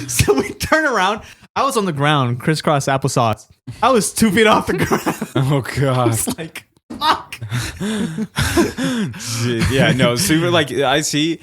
So we turn around. I was on the ground, crisscross applesauce. I was 2 feet off the ground. Oh I god. was like, fuck. Yeah. No. Super. Like I see.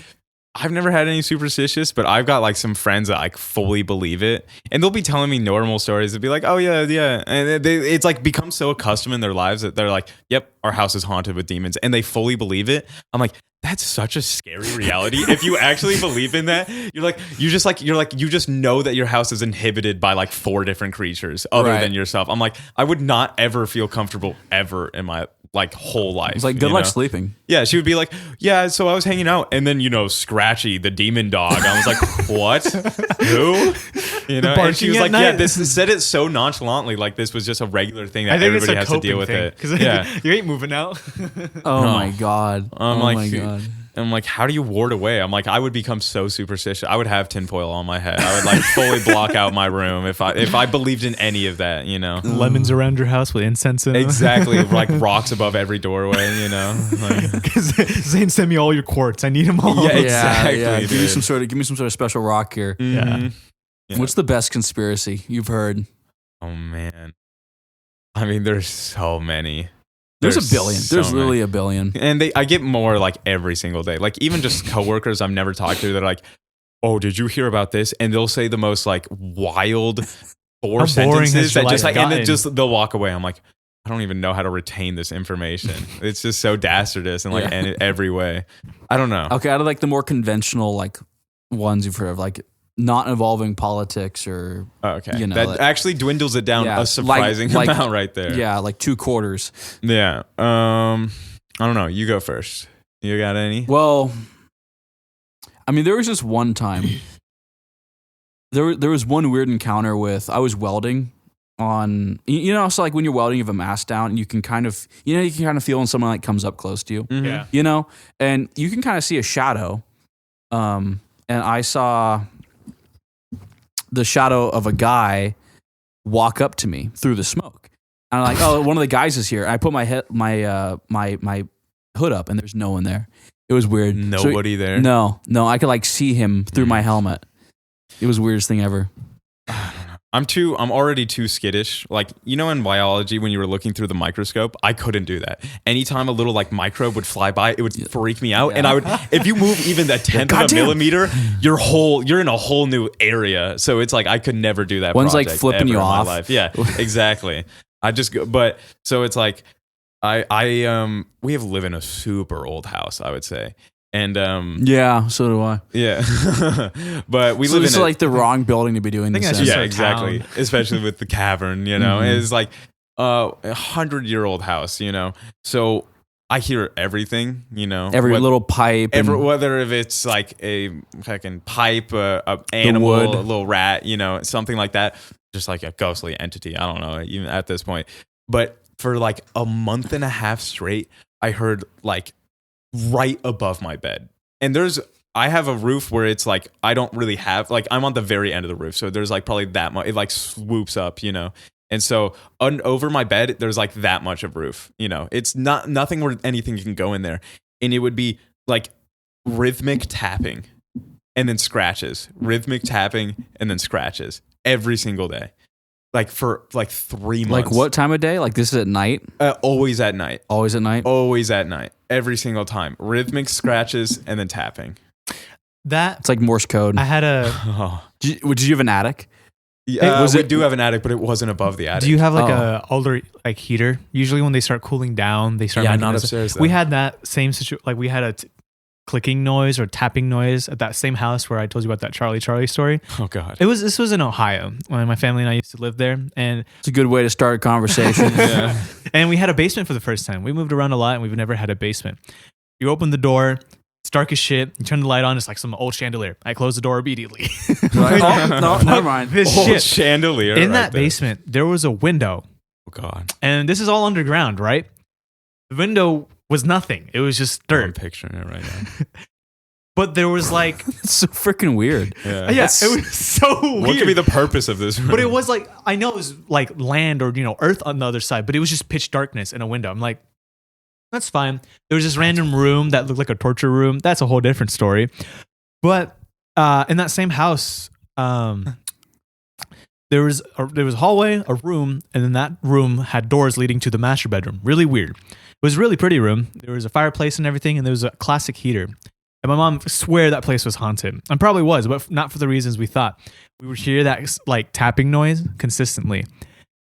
I've never had any superstitious, but I've got like some friends that like fully believe it, and they'll be telling me normal stories. They'll be like, "Oh yeah, yeah," and it's like become so accustomed in their lives that they're like, "Yep, our house is haunted with demons," and they fully believe it. I'm like, that's such a scary reality. If you actually believe in that, you just know that your house is inhibited by like 4 different creatures other Right. than yourself. I'm like, I would not ever feel comfortable ever in my like whole life. It's like, good you luck know? sleeping. Yeah, she would be like, yeah, so I was hanging out, and then Scratchy, the demon dog. I was like, what? Who? And she barking was at like, night? yeah, this said it so nonchalantly, like this was just a regular thing that I think it's everybody a has to deal coping with thing, it. because Yeah, you ain't moving out. Oh No. my god. I'm oh like, my god. I'm like, how do you ward away? I'm like, I would become so superstitious. I would have tinfoil on my head. I would like fully block out my room if I believed in any of that. Lemons around your house with incense in them. Exactly, like rocks above every doorway. Like, Zane, send me all your quartz. I need them all. Yeah, exactly, Yeah. Give me dude. some sort of special rock here. mhm. Yeah. What's the best conspiracy you've heard? Oh man, I mean, there's so many. There's a billion. so There's many. literally a billion. And I get more like every single day. Like even just coworkers I've never talked to that are like, oh, did you hear about this? And they'll say the most like wild 4 How boring sentences has your that just life like, and then gotten? just they'll walk away. I'm like, I don't even know how to retain this information. It's just so dastardous and like in every way. I don't know. Okay, out of like the more conventional like ones you've heard of, like not involving politics or Okay, you know, that like, actually dwindles it down a surprising amount right there. Yeah, like 2 quarters. Yeah. I don't know. You go first. You got any? Well, I mean, there was just one time. There was one weird encounter with, I was welding on, you know, so like when you're welding, you have a mask down and you can kind of, you know, you can kind of feel when someone like comes up close to you, Yeah. you know, and you can kind of see a shadow. And I saw the shadow of a guy walk up to me through the smoke. And I'm like, oh, one of the guys is here. And I put my hood up and there's no one there. It was weird. Nobody there? No, I could like see him through my helmet. It was the weirdest thing ever. I'm already too skittish. Like, you know, in biology, when you were looking through the microscope, I couldn't do that. Anytime a little like microbe would fly by, it would freak me out. And I would, if you move even a tenth of a millimeter, you're in a whole new area. So it's like, I could never do that. One's like project flipping ever you in my off. life. Yeah, exactly. I just go, but so it's like, we have live in a super old house, I would say. And yeah, so do I. Yeah, but we So live this in is like the wrong building to be doing think this that's in. just yeah, our exactly. town. Especially with the cavern, you know, it's like 100-year-old house, you know. So I hear everything, you know, Every little pipe. whether if it's like a fucking pipe, a animal, wood. a little rat, you know, something like that, just like a ghostly entity. I don't know, even at this point. But for like a month and a half straight, I heard like right above my bed. And I have a roof where it's like, I don't really have, like, I'm on the very end of the roof. So there's like probably that much, it like swoops up, you know? And so over my bed, there's like that much of roof, you know? It's nothing where anything can go in there. And it would be like rhythmic tapping and then scratches, rhythmic tapping and then scratches every single day. Like for like 3 months. Like what time of day? Like this is at night? Always at night. Always at night? Always at night. Every single time. Rhythmic scratches and then tapping. That It's like Morse code. I had a. Oh. Did you have an attic? Yeah, we do have an attic, but it wasn't above the attic. Do you have like a older like heater? Usually when they start cooling down, they start. Yeah, making not this- upstairs, though. We had that same situation. Like we had a clicking noise or tapping noise at that same house where I told you about that Charlie story. Oh God. This was in Ohio when my family and I used to live there, and It's a good way to start a conversation. Yeah. and we had a basement for the first time. We moved around a lot, and we've never had a basement. You open the door. It's dark as shit. You turn the light on. It's like some old chandelier. I close the door immediately. Right? Oh, no, never mind. This Old shit. chandelier. In right that there. basement, there was a window, Oh God. and this is all underground, right? The window was nothing. It was just I'm dirt. picturing it right now. But there was like, It's so freaking weird. Yeah. yeah, it was so weird. What could be the purpose of this room? But it was like, I know it was like land or, you know, earth on the other side, but it was just pitch darkness in a window. I'm like, that's fine. There was this random room that looked like a torture room. That's a whole different story. But in that same house, there was a hallway, a room, and then that room had doors leading to the master bedroom. Really weird. It was a really pretty room. There was a fireplace and everything, and there was a classic heater. And my mom swear that place was haunted. And probably was, but not for the reasons we thought. We would hear that like tapping noise consistently.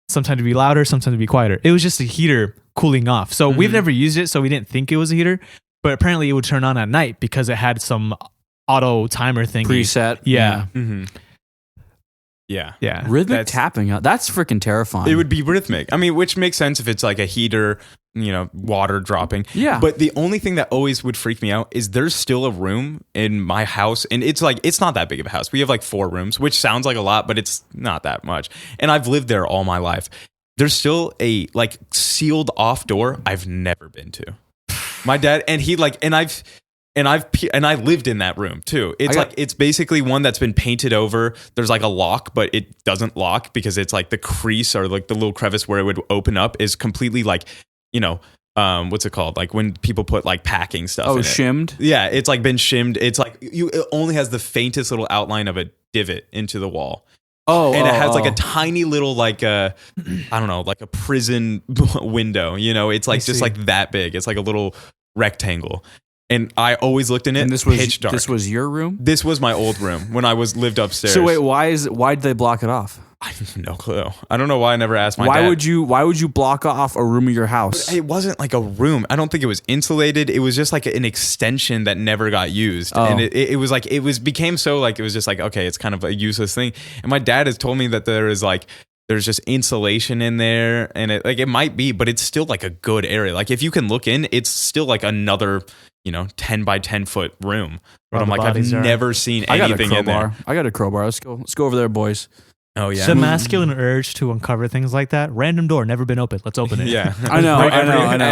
Sometimes it'd be louder, sometimes it'd be quieter. It was just a heater cooling off. So we've never used it, so we didn't think it was a heater. But apparently it would turn on at night because it had some auto timer thing. Preset. Yeah. Mm-hmm. Yeah. Yeah. Rhythmic tapping. That's freaking terrifying. It would be rhythmic. I mean, which makes sense if it's like a heater, you know, water dropping. Yeah. But the only thing that always would freak me out is there's still a room in my house, and it's like, it's not that big of a house. We have like 4 rooms, which sounds like a lot, but it's not that much. And I've lived there all my life. There's still a like sealed off door I've never been to. My dad, and he like, and I lived in that room too. It's like, it's basically one that's been painted over. There's like a lock, but it doesn't lock because it's like the crease or like the little crevice where it would open up is completely like, you know, what's it called? Like when people put like packing stuff in shimmed? it. Yeah, it's like been shimmed. It's like it only has the faintest little outline of a divot into the wall. And it has like a tiny little like I don't know, like a prison window, you know, it's like just like that big. It's like a little rectangle. And I always looked in it. And this was pitch dark. This was your room? This was my old room when I lived upstairs. So wait, why did they block it off? I have no clue. I don't know why I never asked my Why dad. would you block off a room of your house? It wasn't like a room. I don't think it was insulated. It was just like an extension that never got used. Oh. And it was like, became so like, it was just like, okay, it's kind of a useless thing. And my dad has told me that there's just insulation in there, and it might be, but it's still like a good area. Like if you can look in, it's still like another, 10 by 10 foot room. But Where I'm the like, I've bodies are. never seen I got a anything in there. crowbar. I got a crowbar. Let's go over there, boys. Oh yeah. The masculine urge to uncover things like that. Random door, never been opened. Let's open it. Yeah. I know.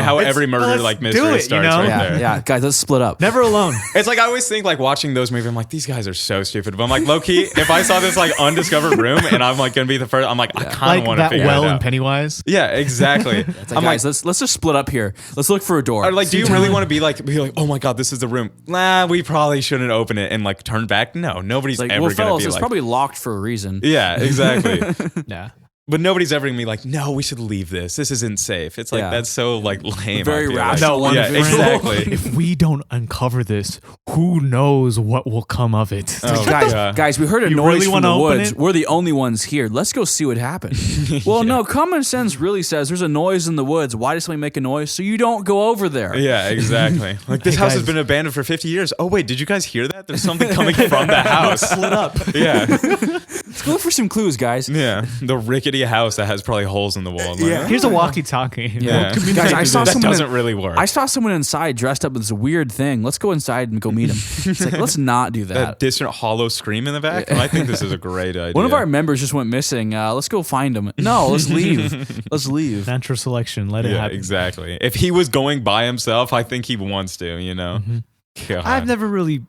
How every murder let's like do mystery it, starts you know? right there. Yeah, guys, let's split up. Never alone. It's like I always think like watching those movies, I'm like, these guys are so stupid. But I'm like, low key, if I saw this like undiscovered room and I'm like gonna be the first, I'm like, I kind Like of want to that figure well it in out. Pennywise. Yeah, exactly. It's like, I'm guys, let's just split up here. Let's look for a door. or like, do you really want to be like, oh my god, this is the room? Nah, we probably shouldn't open it and like turn back. No, nobody's like, ever well, gonna fellas, be it's like, probably locked for a reason. yeah, exactly. Yeah. But nobody's ever gonna be like, no, we should leave this. This isn't safe. It's like Yeah. that's so like lame. Very I feel rational Like. Yeah, individual. exactly. If we don't uncover this, who knows what will come of it? It's Oh, like, yeah. Guys, we heard a You noise really from wanna the open woods. it? We're the only ones here. Let's go see what happened. Well, no, common sense really says there's a noise in the woods. Why does somebody make a noise? So you don't go over there. Yeah, exactly. Like this Hey, house has guys. been abandoned for 50 years. Oh wait, did you guys hear that? There's something coming from the house. split up. Yeah, Let's go for some clues, guys. yeah. The rickety house that has probably holes in the wall. I'm like, Yeah. Here's a walkie-talkie. Yeah. Guys, I saw that someone. doesn't really work. I saw someone inside dressed up with this weird thing. Let's go inside and go meet him. It's like, let's not do that that. distant hollow scream in the back. I think this is a great idea. One of our members just went missing. Let's go find him. No, let's leave. Let's leave. Natural selection. Let it yeah, happen. exactly. If he was going by himself, I think he wants to. God. I've never really.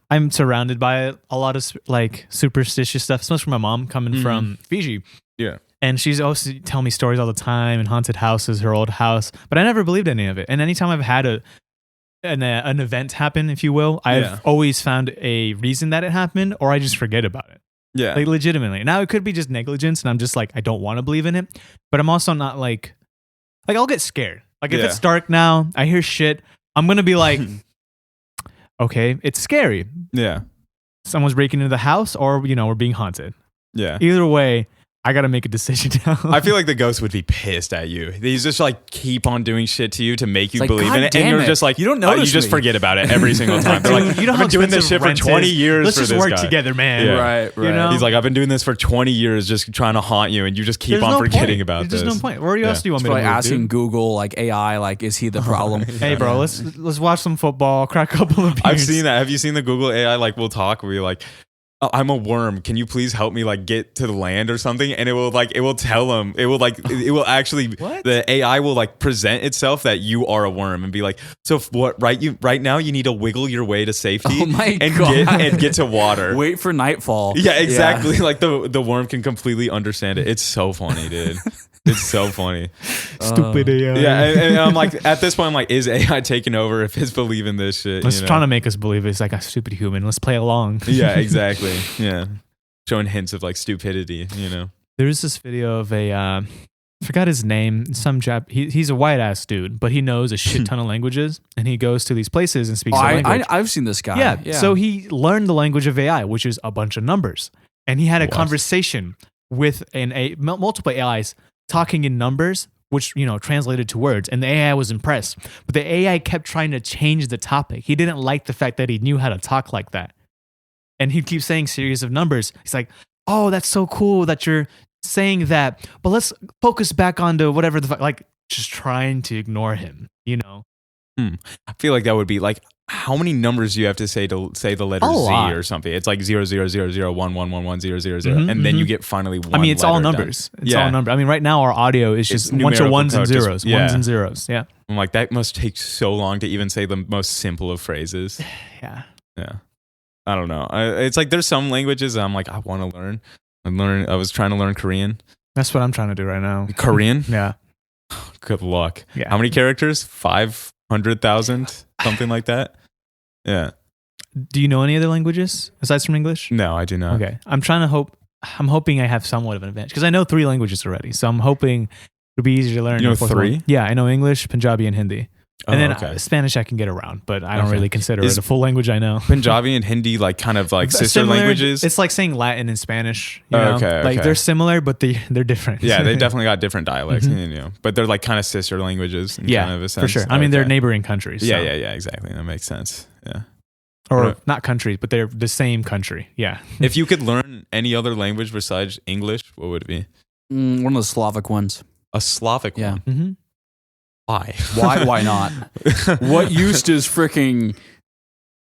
I'm surrounded by a lot of like superstitious stuff, especially from my mom coming from Fiji. Yeah. And she's always tell me stories all the time and haunted houses, her old house. But I never believed any of it. And anytime I've had an event happen, if you will, I've always found a reason that it happened, or I just forget about it. Yeah. Like legitimately. Now it could be just negligence, and I'm just like I don't want to believe in it. But I'm also not like I'll get scared. Like if Yeah. it's dark now, I hear shit. I'm gonna be like, okay, it's scary. Yeah. Someone's breaking into the house, or we're being haunted. Yeah. Either way, I gotta make a decision now. I feel like the ghost would be pissed at you. He's just like keep on doing shit to you to make you like, believe God in it, damn and you're it. just like You don't you notice just me. forget about it every single time. They're like, you know I've how been doing this expensive shit for rent 20 is? years. Let's for just this work guy. together, man. Yeah. Right. You know? He's like, I've been doing this for 20 years, just trying to haunt you, and you just keep There's on no forgetting point. about There's this. just no point. Where else do you want me Probably to move, asking dude? Google, like AI, like, is he the problem? Hey, bro, let's watch some football, crack a couple of beers. I've seen that. Have you seen the Google AI? Like, we'll talk. Where you're like, oh, I'm a worm. Can you please help me like get to the land or something? And it will tell him. It will actually. What? The AI will like present itself that you are a worm and be like, so what? Right now you need to wiggle your way to safety Oh my and God. get to water. Wait for nightfall. Yeah, exactly. Like the worm can completely understand it. It's so funny, dude. It's so funny. Stupid AI. Yeah, and I'm like, at this point, I'm like, is AI taking over if it's believing this shit? It's trying to make us believe it's like a stupid human. Let's play along. Yeah, exactly. Yeah, showing hints of like stupidity. There is this video of a forgot his name. Some Jap. He's a white ass dude, but he knows a shit ton of languages, and he goes to these places and speaks the language. I've seen this guy. Yeah. So he learned the language of AI, which is a bunch of numbers, and he had a What? conversation with multiple AIs talking in numbers, which translated to words, and the AI was impressed. But the AI kept trying to change the topic. He didn't like the fact that he knew how to talk like that, and he'd keep saying series of numbers. He's like, "Oh, that's so cool that you're saying that, but let's focus back onto whatever just trying to ignore him." I feel like that would be like, how many numbers do you have to say the letter A Z lot. or something? It's like 00001111000, and then you get finally one. I mean, it's all letter done. numbers. It's all numbers. I mean, right now our audio is just a bunch of numerical ones and code, just- zeros. yeah. Ones and zeros. Yeah. I'm like, that must take so long to even say the most simple of phrases. Yeah. Yeah. I don't know. It's like there's some languages I'm like, I want to learn. I was trying to learn Korean. That's what I'm trying to do right now. Korean? Yeah. Good luck. Yeah. How many characters? 500,000? Something like that? Yeah. Do you know any other languages aside from English? No, I do not. Okay. I'm hoping I have somewhat of an advantage because I know 3 languages already. So I'm hoping it'll be easier to learn. You know the fourth 3? one. Yeah, I know English, Punjabi, and Hindi. And then okay. Spanish I can get around, but I don't Okay. really consider Is it a full language I know. Punjabi and Hindi like kind of like sister Similar- languages? It's like saying Latin and Spanish. You know? Okay, Like okay. they're similar, but they're different. Yeah, they definitely got different dialects, Mhm. you know, but they're like kind of sister languages in Yeah, kind of a sense. for sure. I mean, they're Okay. neighboring countries. Yeah, so- yeah, exactly. That makes sense. Yeah. Or Right. not countries, but they're the same country. Yeah. If you could learn any other language besides English, what would it be? One of the Slavic ones. A Slavic Yeah. one. Mm-hmm. Why? Why not? What use does freaking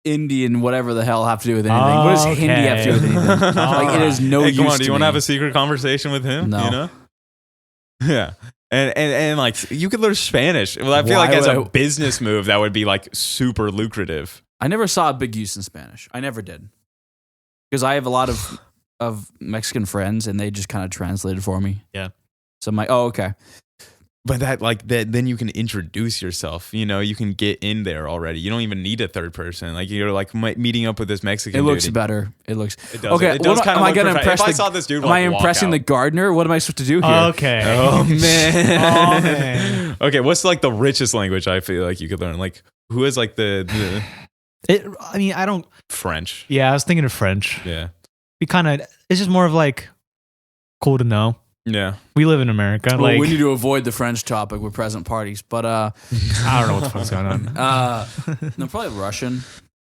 Indian whatever the hell have to do with anything? What does Hindi have to do with anything? Like it is no Hey, use. come on, do to you want me. to have a secret conversation with him? No. You know? Yeah. And like you could learn Spanish. Well, I feel like Why as a would I- business move, that would be like super lucrative. I never saw a big use in Spanish. I never did. Because I have a lot of Mexican friends and they just kind of translated for me. Yeah. So I'm like, oh, okay. But then you can introduce yourself. You know, you can get in there already. You don't even need a third person. Like you're like meeting up with this Mexican. It looks dude. better. It looks. It does. Okay, It does what kind am of I gonna impress? If I the- saw this dude, Am like, I walk impressing the out. gardener? What am I supposed to do here? Okay. Oh man. Oh, man. Okay, what's like the richest language I feel like you could learn? Like who is like the I mean, I don't. French? Yeah, I was thinking of French. Yeah. It's just more of like cool to know. Yeah. We live in America. Well, like we need to avoid the French topic with present parties, but I don't know what the fuck's going on. no, probably Russian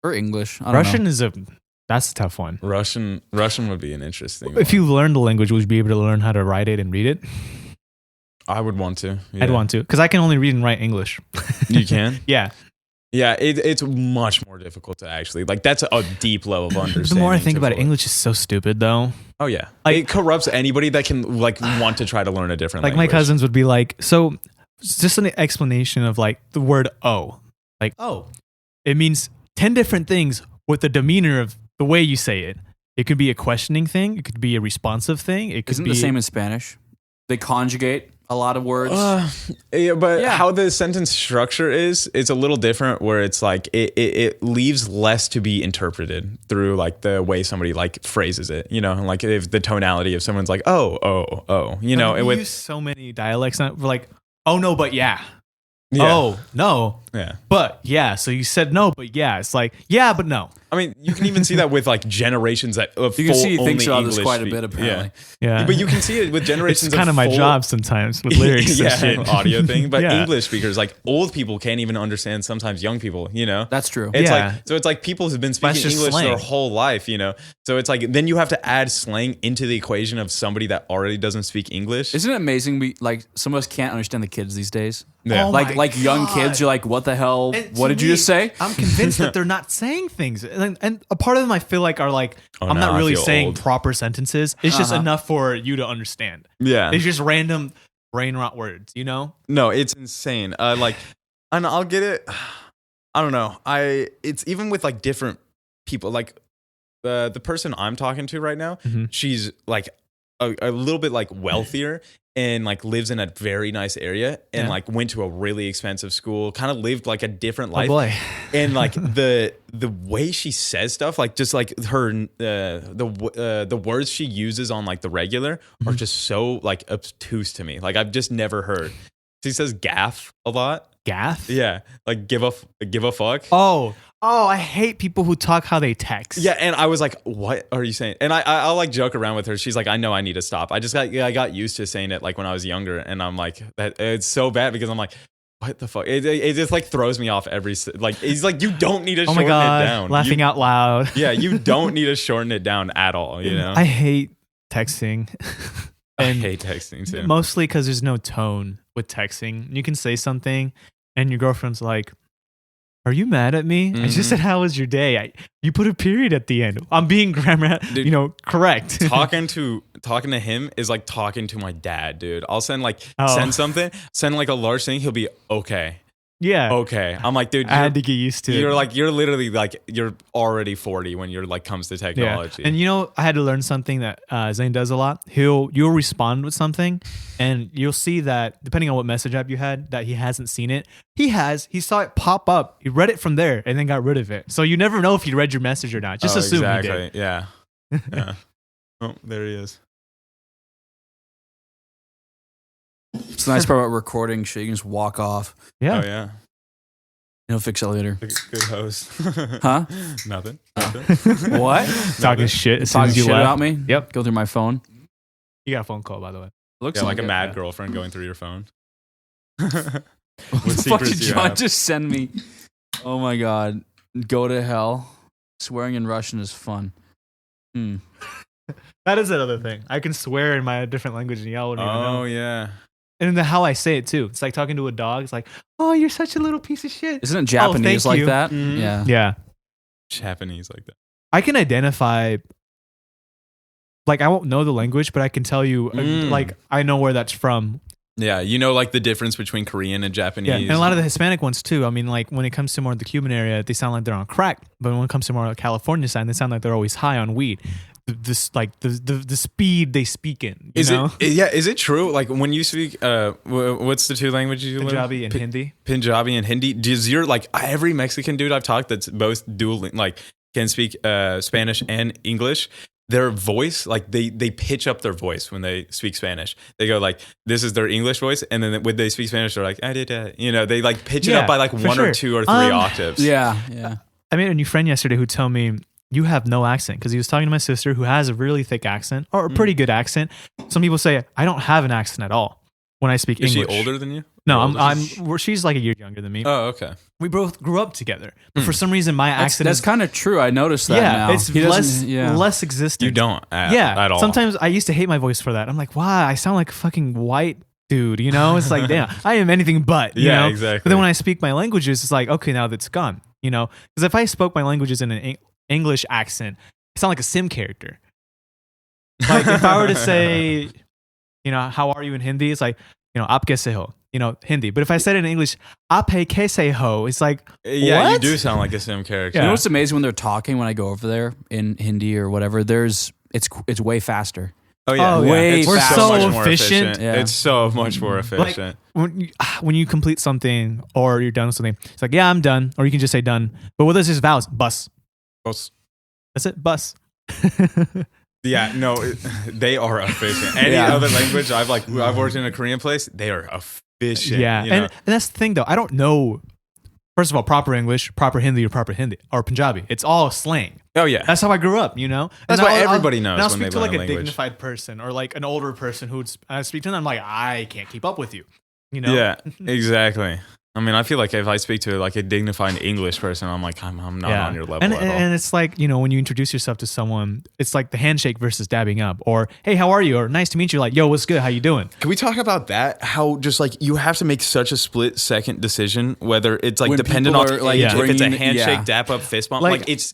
or English. I don't Russian know. that's a tough one. Russian would be an interesting If one. you learn the language, would you be able to learn how to write it and read it? I would want to. Yeah. I'd want to, because I can only read and write English. You can? Yeah. Yeah, it's much more difficult to actually like. That's a deep level of understanding. The more I think about it, fully- English is so stupid, though. Oh yeah, Like- it corrupts anybody that can like want to try to learn a different. Like my language. cousins would be like, so it's just an explanation of like the word "oh," like "oh," it means 10 different things with the demeanor of the way you say it. It could be a questioning thing. It could be a responsive thing. It could Isn't be the same in Spanish? They conjugate a lot of words. Yeah, but Yeah. how the sentence structure is, it's a little different. Where it's like it leaves less to be interpreted through like the way somebody like phrases it. You know, like if the tonality of someone's like oh, you know, we and with use so many dialects. Now. We're like, oh no, but yeah. yeah, Oh no, yeah. but yeah. So you said no, but yeah. It's like yeah, but no. I mean, you can even see that with like generations that of you can full see he thinks only about this English quite a speak- bit, apparently. Yeah, But you can see it with generations. it's kind of my full- job sometimes with lyrics yeah, and shit. audio thing. But Yeah. English speakers, like old people, can't even understand. Sometimes young people, you know. That's true. It's Yeah. like so. It's like people who've been That's speaking just English their slang. whole life, you know. So it's like then you have to add slang into the equation of somebody that already doesn't speak English. Isn't it amazing? We like some of us can't understand the kids these days. Yeah. Oh Like my young God. kids, you're like, what the hell? And What to did you me, just say? I'm convinced that they're not saying things, and a part of them I feel like are like, Oh, I'm now not I really feel saying old. proper sentences. It's just Uh-huh. enough for you to understand. Yeah. It's just random brain rot words, you know? No, it's insane. Like, and I'll get it. I don't know. It's even with like different people. Like the person I'm talking to right now, Mhm. she's like a little bit like wealthier and like lives in a very nice area and Yeah. like went to a really expensive school. Kind of lived like a different life. Oh boy. And like the way she says stuff, like just like her the words she uses on like the regular are just so like obtuse to me. Like I've just never heard. She says gaff a lot. Gaff? Yeah, like give a fuck. Oh, I hate people who talk how they text. Yeah, and I was like, "What are you saying?" And I'll like joke around with her. She's like, "I know I need to stop." I got used to saying it like when I was younger, and I'm like, that it's so bad because I'm like, what the fuck? It just like throws me off like he's like, you don't need to Oh shorten my God. it down. Laughing out loud. Yeah, you don't need to shorten it down at all. You know, I hate texting. I and hate texting too. mostly because there's no tone with texting. You can say something, and your girlfriend's like, "Are you mad at me? I Mhm. just said, how was your day? You put a period at the end. I'm being Dude, correct." talking to him is like talking to my dad, dude. I'll send like Oh. send like a large thing. He'll be okay. Yeah, Okay. I'm like, dude, I had to get used to it. you're literally like you're already 40 when you're like comes to technology. And I had to learn something that Zane does a lot. You'll respond with something, and you'll see that depending on what message app you had, that he hasn't seen it. He saw it pop up. He read it from there and then got rid of it. So you never know if he read your message or not. Just assume he did. Yeah. Yeah. Oh, there he is. It's the nice part about recording shit. You can just walk off. Yeah. Oh yeah. He'll fix it later. Good host. Huh? Nothing. What? Talking shit as soon Talking as you shit left. about me? Yep. Go through my phone. You got a phone call, by the way. Looks Yeah, like a it. mad yeah. girlfriend going through your phone. What the fuck did John just send me? Oh my god. Go to hell. Swearing in Russian is fun. That is another thing. I can swear in my different language and y'all wouldn't even know. Oh yeah. And then how I say it too. It's like talking to a dog. It's like, oh, you're such a little piece of shit. Isn't it Japanese thank like you. that? Mhm. Yeah. Yeah. Japanese like that. I can identify, like, I won't know the language, but I can tell you, like, I know where that's from. Yeah, you know, like the difference between Korean and Japanese. Yeah. And a lot of the Hispanic ones too. I mean, like, when it comes to more of the Cuban area, they sound like they're on crack. But when it comes to more of the California side, they sound like they're always high on weed. This like the speed they speak in. Is know? it? Yeah, is it true? Like when you speak, what's the two languages you learn? Punjabi and Hindi. Punjabi and Hindi. Does your like every Mexican dude I've talked that's both dual like can speak Spanish and English? Their voice, like they pitch up their voice when they speak Spanish. They go like, this is their English voice, and then when they speak Spanish, they're like, I did, you know, they like pitch it up by like one or two or three octaves. Yeah. I made a new friend yesterday who told me you have no accent because he was talking to my sister who has a really thick accent or a pretty good accent. Some people say I don't have an accent at all when I speak Is English. she older than you? No, she's like a year younger than me. Oh, okay. We both grew up together, but for some reason my accent That's is kind of true. I noticed that now. it's He doesn't- less existent. You don't at all. Sometimes I used to hate my voice for that. I'm like, wow, I sound like a fucking white dude, you know? It's like, damn, I am anything but, you know? exactly. But then when I speak my languages, it's like, okay, now that's gone, you know? Because if I spoke my languages in an English accent, I sound like a sim character. Like if I were to say, you know, how are you in Hindi? It's like, you know, aap kaise ho? You know, Hindi. But if I said it in English, aap hai kaise ho? It's like, Yeah, what? you do sound like a sim character. You Yeah. know what's amazing when they're talking when I go over there in Hindi or whatever? It's way faster. Oh yeah, Oh, yeah. Way We're faster. so much more efficient. Yeah. It's so much more efficient. when you complete something or you're done with something, it's like, yeah, I'm done. Or you can just say done. But with us, it's vowels. Bus. That's it. Bus. Yeah, no, they are efficient. Any Yeah. other language I've worked in a Korean place, they are efficient. Yeah. you know? And that's the thing, though. I don't know, first of all, proper English, proper Hindi, or Punjabi. It's all slang. oh yeah, That's how I grew up, you know? That's And why I'll- everybody knows and I'll when speak they to like learn a a language. dignified person or like an older person who I speak to them. I'm like, I can't keep up with you, you know? yeah, exactly. I mean, I feel like if I speak to like a dignified English person, I'm like, I'm not on your level and, at all. and it's like, you know, when you introduce yourself to someone, it's like the handshake versus dabbing up, or hey, how are you, or nice to meet you, like, yo, what's good, how you doing? Can we talk about that? How just like you have to make such a split second decision whether it's like When dependent people on are, like, age, if it's a bringing- handshake, yeah. dap up, fist bump, Like, like it's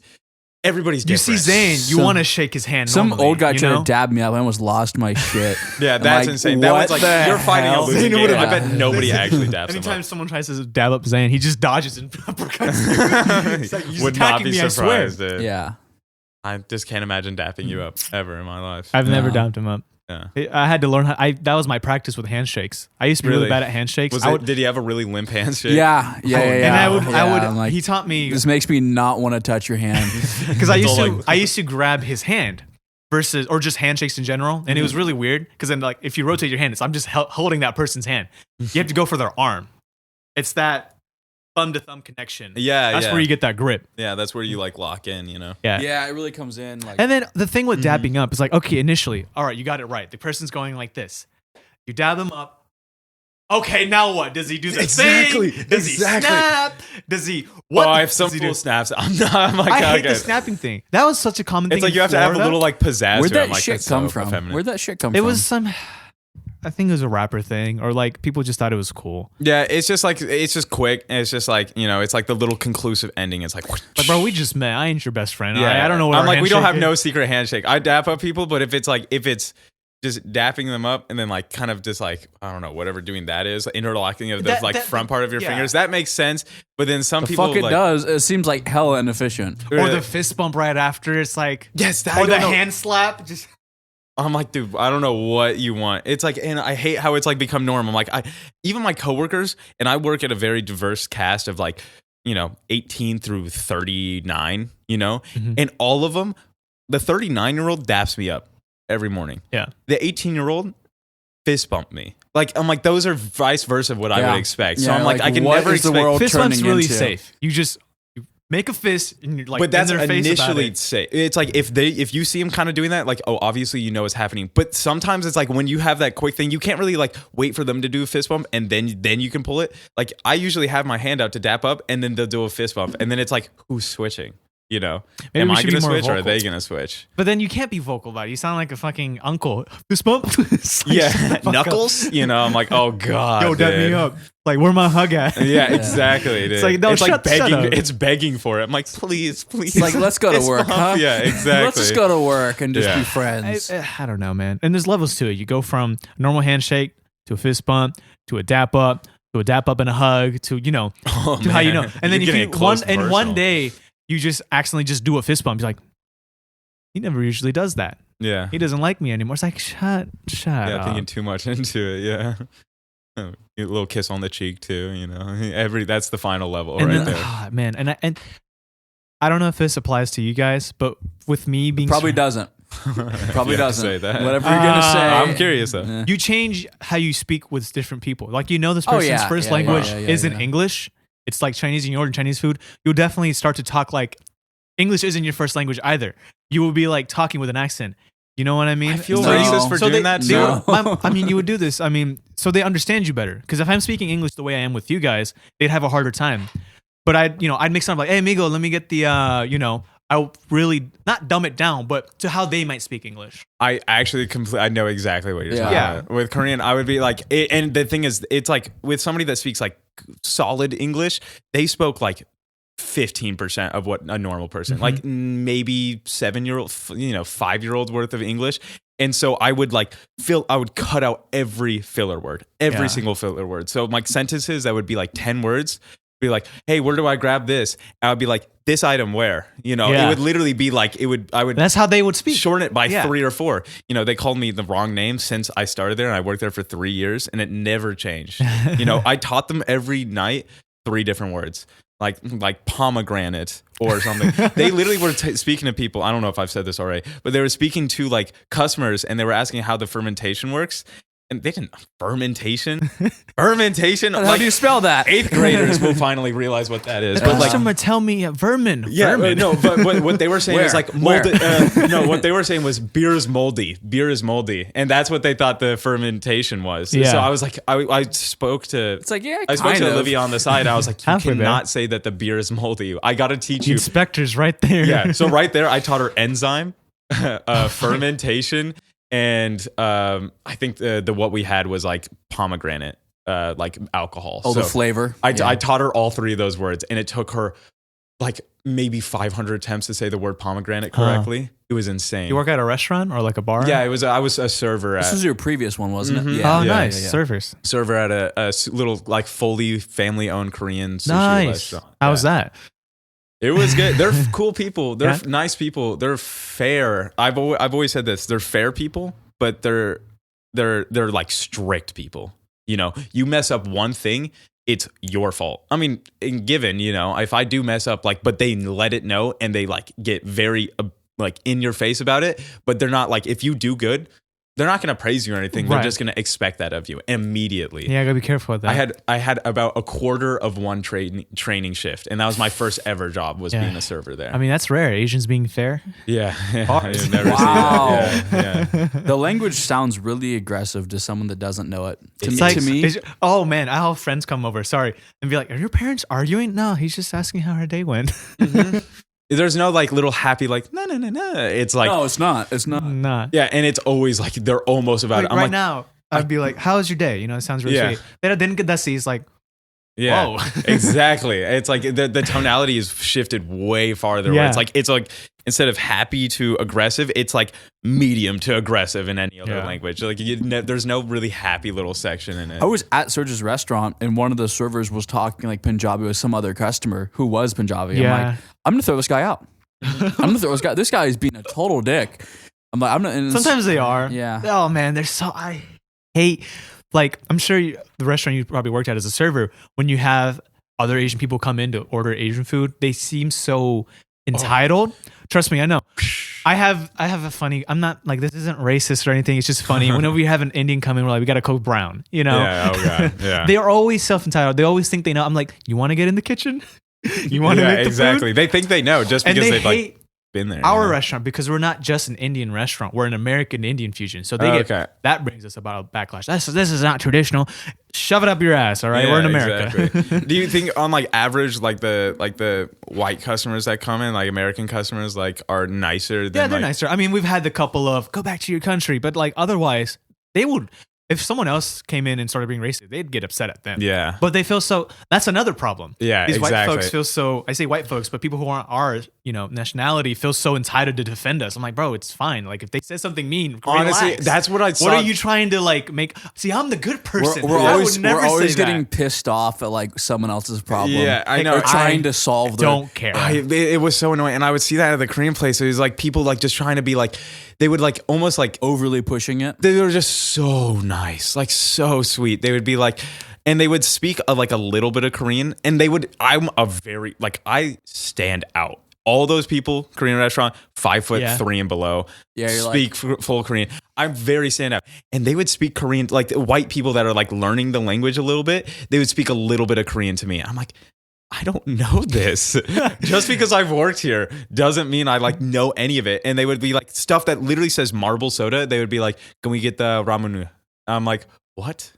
everybody's You different. see Zayn, you Some- want to shake his hand. Some normally, old guy you tried know? to dab me up. I almost lost my shit. Yeah, I'm that's like, insane. That was what like the you're fighting a hell? losing Zayn game. would've- I bet nobody actually dabs him Anytime up. someone tries to dab up Zayn, he just dodges and uppercuts. It's like, he's Would not attacking be me, I swear. surprised, dude. Yeah. I just can't imagine dapping you up ever in my life. I've never No. dabbed him up. Yeah. I had to learn how. That was my practice with handshakes. I used to be really Really? bad at handshakes. Was I it, would, did he have a really limp handshake? Yeah. and I would. I'm like, He taught me this makes me not want to touch your hand. because I It's used all to. like- I used to grab his hand versus or just handshakes in general, and it was really weird because then like if you rotate your hand, I'm just holding that person's hand. You have to go for their arm. It's that thumb to thumb connection. Yeah, That's yeah. where you get that grip. Yeah, that's where you like lock in, you know? Yeah. Yeah, it really comes in like. And then the thing with dabbing up is like, okay, initially, all right, you got it right. The person's going like this. You dab them up. Okay, now what? Does he do the Exactly, thing? Does he exactly. snap? Does he what? Oh, if some does he do? fool snaps, I'm like, I hate okay. the snapping thing. That was such a common thing. It's like in you have to have a Florida. little like pizzazz Where'd to it. I'm that like, shit that's come so from? effeminate. Where'd that shit come It from? was some. I think it was a rapper thing, or like people just thought it was cool. Yeah, it's just like it's just quick. And it's just like it's like the little conclusive ending. It's like, Like, bro, we just met. I ain't your best friend. yeah, I don't know what I'm our like, we don't have handshake no is. secret handshake. I dap up people, but if it's just dapping them up and then like kind of just like I don't know whatever doing that is interlocking of the That- like that- front part of your yeah. fingers that makes sense. But then some the people fuck it like, does. It seems like hella inefficient. Or the fist bump right after. It's like Yes, that, or I the don't know. hand slap. Just I'm like, dude, I don't know what you want. It's like, and I hate how it's like become norm. I'm like, even my coworkers, and I work at a very diverse cast of like, 18 through 39, and all of them, the 39-year-old daps me up every morning. yeah. The 18-year-old fist bumped me. Like I'm like those are vice versa of what I would expect. So Yeah, I'm like I can what never is the expect. world Fist bump's turning really into? safe. You just make a fist and you're like But that's in their face about initially it. safe. It's like if you see them kind of doing that, like oh obviously you know what's happening. But sometimes it's like when you have that quick thing, you can't really like wait for them to do a fist bump and then you can pull it. Like I usually have my hand out to dap up and then they'll do a fist bump and then it's like who's switching? You know, Maybe am we I should be going to more switch or are vocal. they going to switch? But then you can't be vocal about it. You sound like a fucking uncle. Fist bump. It's like, shut the Yeah, fuck Knuckles. You know, I'm like, oh god, up. Yo, dap me dude. up. Like, where my hug at? Yeah, exactly. Dude. It's like, no, shut begging. up. It's begging for it. I'm like, please. It's like, let's go to Fist work, bump. huh? Yeah, exactly. Let's just go to work and just Yeah. be friends. I don't know, man. And there's levels to it. You go from a normal handshake to a fist bump to a dap up to a dap up and a hug to Oh, to how you man. know. And then You're if you getting close one and one personal. day you just accidentally just do a fist bump. You're like, he never usually does that. Yeah, He doesn't like me anymore. It's like shut yeah, up. thinking too much into it. Yeah, a little kiss on the cheek too. You know, that's the final level And right then, there. man, and I don't know if this applies to you guys, but with me being Probably doesn't. You Probably have to doesn't. say that. Whatever you're gonna say. I'm curious though. Eh. you change how you speak with different people. Like this Oh, person's yeah, first yeah, language yeah, isn't yeah. English. It's like Chinese and you order Chinese food. You'll definitely start to talk like English isn't your first language either. You will be like talking with an accent. You know what I mean? I feel No. racist for So doing that. they too. would- I mean, you would do this. I mean, so they understand you better. Because if I'm speaking English the way I am with you guys, they'd have a harder time. But I'd make something like, "Hey, amigo, let me get the, I'll really not dumb it down, but to how they might speak English." I actually I know exactly what you're Yeah. talking Yeah. about. With Korean, I would be like, and the thing is, it's like with somebody that speaks like solid English, they spoke like 15% of what a normal person, like maybe 7-year-old, 5-year-old worth of English. And so I would I would cut out every filler word, every Yeah. single filler word. So like sentences that would be like 10 words, be like, hey, where do I grab this? And I would be like, this item where? It Yeah. would literally be like, I would That's how they would speak. shorten it by Yeah. 3 or 4. They called me the wrong name since I started there, and I worked there for 3 years, and it never changed. I taught them every night 3 different words, like pomegranate or something. They literally were speaking to people. I don't know if I've said this already, but they were speaking to like customers, and they were asking how the fermentation works. And they didn't fermentation. How do you spell that? 8th graders will finally realize what that is. But like, Customer tell me vermin. yeah, vermin. no, but what they were saying is Where? like molded. No, what they were saying was beer is moldy. Beer is moldy, and that's what they thought the fermentation was. Yeah. So I was like, I spoke to. It's like, yeah, I spoke kind to of. Olivia on the side. I was like, you Halfway there. cannot say that the beer is moldy. I got to teach The you. inspector's right there. Yeah. So right there, I taught her enzyme, fermentation, and I think the what we had was like pomegranate, like alcohol. Oh, so the flavor. I Yeah. taught her all 3 of those words, and it took her like maybe 500 attempts to say the word pomegranate correctly. It was insane. You work at a restaurant or like a bar? Yeah, it was. I was a server This at was your previous one, wasn't it? Oh, Yeah, nice. yeah. Servers. server at a little like fully family owned Korean sushi Nice. restaurant. How's Yeah. that? It was good. They're cool people. They're Yeah. nice people. They're fair. I've always said this. They're fair people, but they're like strict people. You mess up one thing, it's your fault. I mean, given, if I do mess up, but they let it know, and they get very in your face about it, but they're not if you do good, they're not going to praise you or anything. They're Right. just going to expect that of you immediately. Yeah, I gotta be careful with that. I had about a quarter of one training shift, and that was my first ever job was Yeah. being a server there. I mean, that's rare. Asians being fair. Yeah, Hard. I've never Wow. seen that. Yeah. The language sounds really aggressive to someone that doesn't know it. To It's me, like- to me, oh man, I have friends come over. Sorry, and be like, "Are your parents arguing?" No, he's just asking how her day went. There's no little happy no. It's like no, it's not. It's not. Nah. yeah, and it's always they're almost about Like it. I'm right like now, I'd be like, "How's your day?" It sounds really Yeah. sweet. Then I didn't get that. He's like, yeah, Whoa. exactly. It's like the tonality is shifted way farther. Where Yeah. it's like instead of happy to aggressive, it's like medium to aggressive in any other Yeah. language. There's no really happy little section in it. I was at Surge's restaurant and one of the servers was talking like Punjabi with some other customer who was Punjabi. Yeah. I'm like, I'm gonna throw this guy out. I'm gonna throw this guy. This guy is being a total dick. I'm like, I'm not. and it's- sometimes they are. Yeah. Oh man, they're so. I hate. I'm sure the restaurant you probably worked at as a server, when you have other Asian people come in to order Asian food, they seem so entitled. Trust me, I know. I have a funny. I'm not like this isn't racist or anything. It's just funny. Whenever we have an Indian coming, we're like, we got a Coke Brown. You know? Yeah. Oh god. Yeah. They are always self-entitled. They always think they know. I'm like, you want to get in the kitchen? You want to make the exactly. food? They think they know just And because they they've like hate been there. our restaurant because we're not just an Indian restaurant. We're an American Indian fusion. So they get that brings us about a backlash. This is not traditional. Shove it up your ass. All right, we're in America. Exactly. Do you think on like average, like the white customers that come in, like American customers, like are nicer than They're like, nicer. I mean, we've had the couple of go back to your country, but like otherwise, they would. If someone else came in and started being racist, they'd get upset at them. Yeah. But they feel so. That's another problem. Yeah, These exactly. white folks feel so. I say white folks, but people who aren't our, nationality feel so entitled to defend us. I'm like, bro, it's fine. Like if they say something mean, honestly, relax. that's what I saw. What are you trying to like make? See, I'm the good person. We're I always, would never we're always say getting that. pissed off at like someone else's problem. Yeah, I know. Or trying to solve their. Don't care. It was so annoying, and I would see that at the Korean place. It was like people like just trying to be like, they would like almost like overly pushing it. they were just so nice, like so sweet. They would be like, and they would speak like a little bit of Korean, and they would. I'm a very like I stand out. All those people, Korean restaurant, 5'3" and below, Yeah, you're speak full Korean. I'm very stand out, and they would speak Korean. Like the white people that are like learning the language a little bit, they would speak a little bit of Korean to me. I'm like, I don't know this. Just because I've worked here doesn't mean I like know any of it. And they would be like stuff that literally says marble soda. They would be like, can we get the ramen? I'm like, what?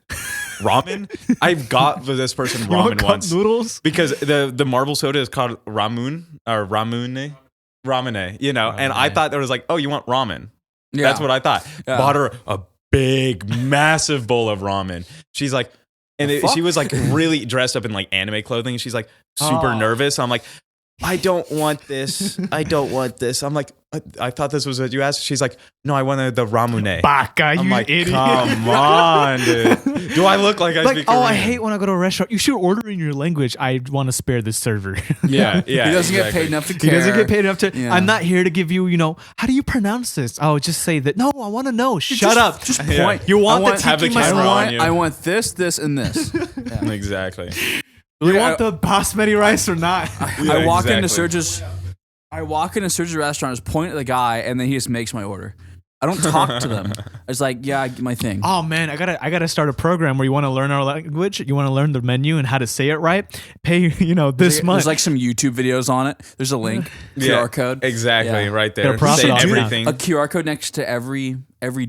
Ramen? I got this person ramen once. Noodles? Because the marble soda is called ramen or ramune. Ramune, and I thought there was like, oh, you want ramen. Yeah. That's what I thought. Yeah. Bought her a big, massive bowl of ramen. She's like, she was like really dressed up in like anime clothing. She's like super nervous. I'm like, I don't want this. I don't want this. I'm like, I thought this was what you asked. She's like, no, I wanted the ramune. Baka, I'm you like, idiot. come on, dude. Do I look like I Like, speak oh, Korean? I hate when I go to a restaurant. You should order in your language. I want to spare the server. Yeah. He doesn't get paid enough to care. He doesn't get paid enough to. Yeah. I'm not here to give you, how do you pronounce this? Oh, just say that. No, I want to know. Shut up. Just Yeah. point. You want I want, the have the tiki camera masala? on you. I want this, this, and this. Yeah. Exactly. You want the basmati rice or not? Yeah, I walk into exactly. Serge's restaurant, just point at the guy, and then he just makes my order. I don't talk to them. It's like, yeah, my thing. Oh man, I gotta start a program where you want to learn our language, you want to learn the menu and how to say it right. Pay, this month. There's like some YouTube videos on it. There's a link, QR code. Exactly, Yeah. right Get a there. profit Say off that. everything. A QR code next to every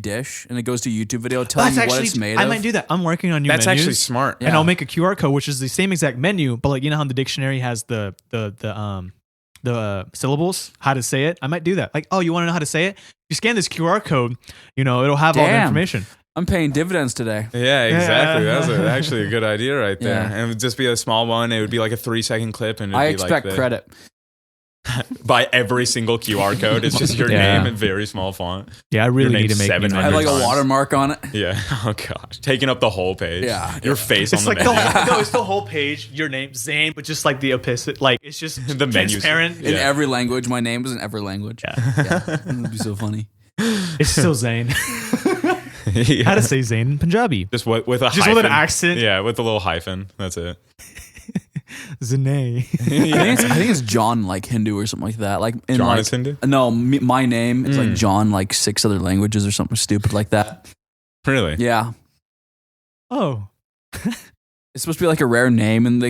dish, and it goes to a YouTube video telling That's you what actually, it's made I of. might do that. I'm working on new That's menus. actually smart. And I'll make a QR code, which is the same exact menu, but like how the dictionary has the syllables, how to say it. I might do that. Like, oh, you want to know how to say it? You scan this QR code, it'll have all the Damn. information. I'm paying dividends today. Yeah, exactly. Yeah. That's actually a good idea right there. Yeah. And it would just be a small one. It would be like a 3-second clip, and it'd I be expect like credit. by every single QR code. It's just your Yeah. name in very small font. Yeah, I really Your need to name's make 700 I have like a times. watermark on it. Yeah. Oh gosh, taking up the whole page. Yeah. Your face It's on like the menu. it's the whole page, your name, Zane, but just like the opposite. Like it's just The menu's- transparent. In Yeah. every language. My name is in every language. Yeah. It would be so funny. It's still Zane. Yeah. How to say Zane in Punjabi? Just with a Just hyphen. with an accent. Yeah, with a little hyphen. That's it. Zane. I think it's John, like Hindu or something like that. Like in John like, is Hindu? No, my name. It's like John, like 6 other languages or something stupid like that. Really? Yeah, Oh. it's supposed to be like a rare name, and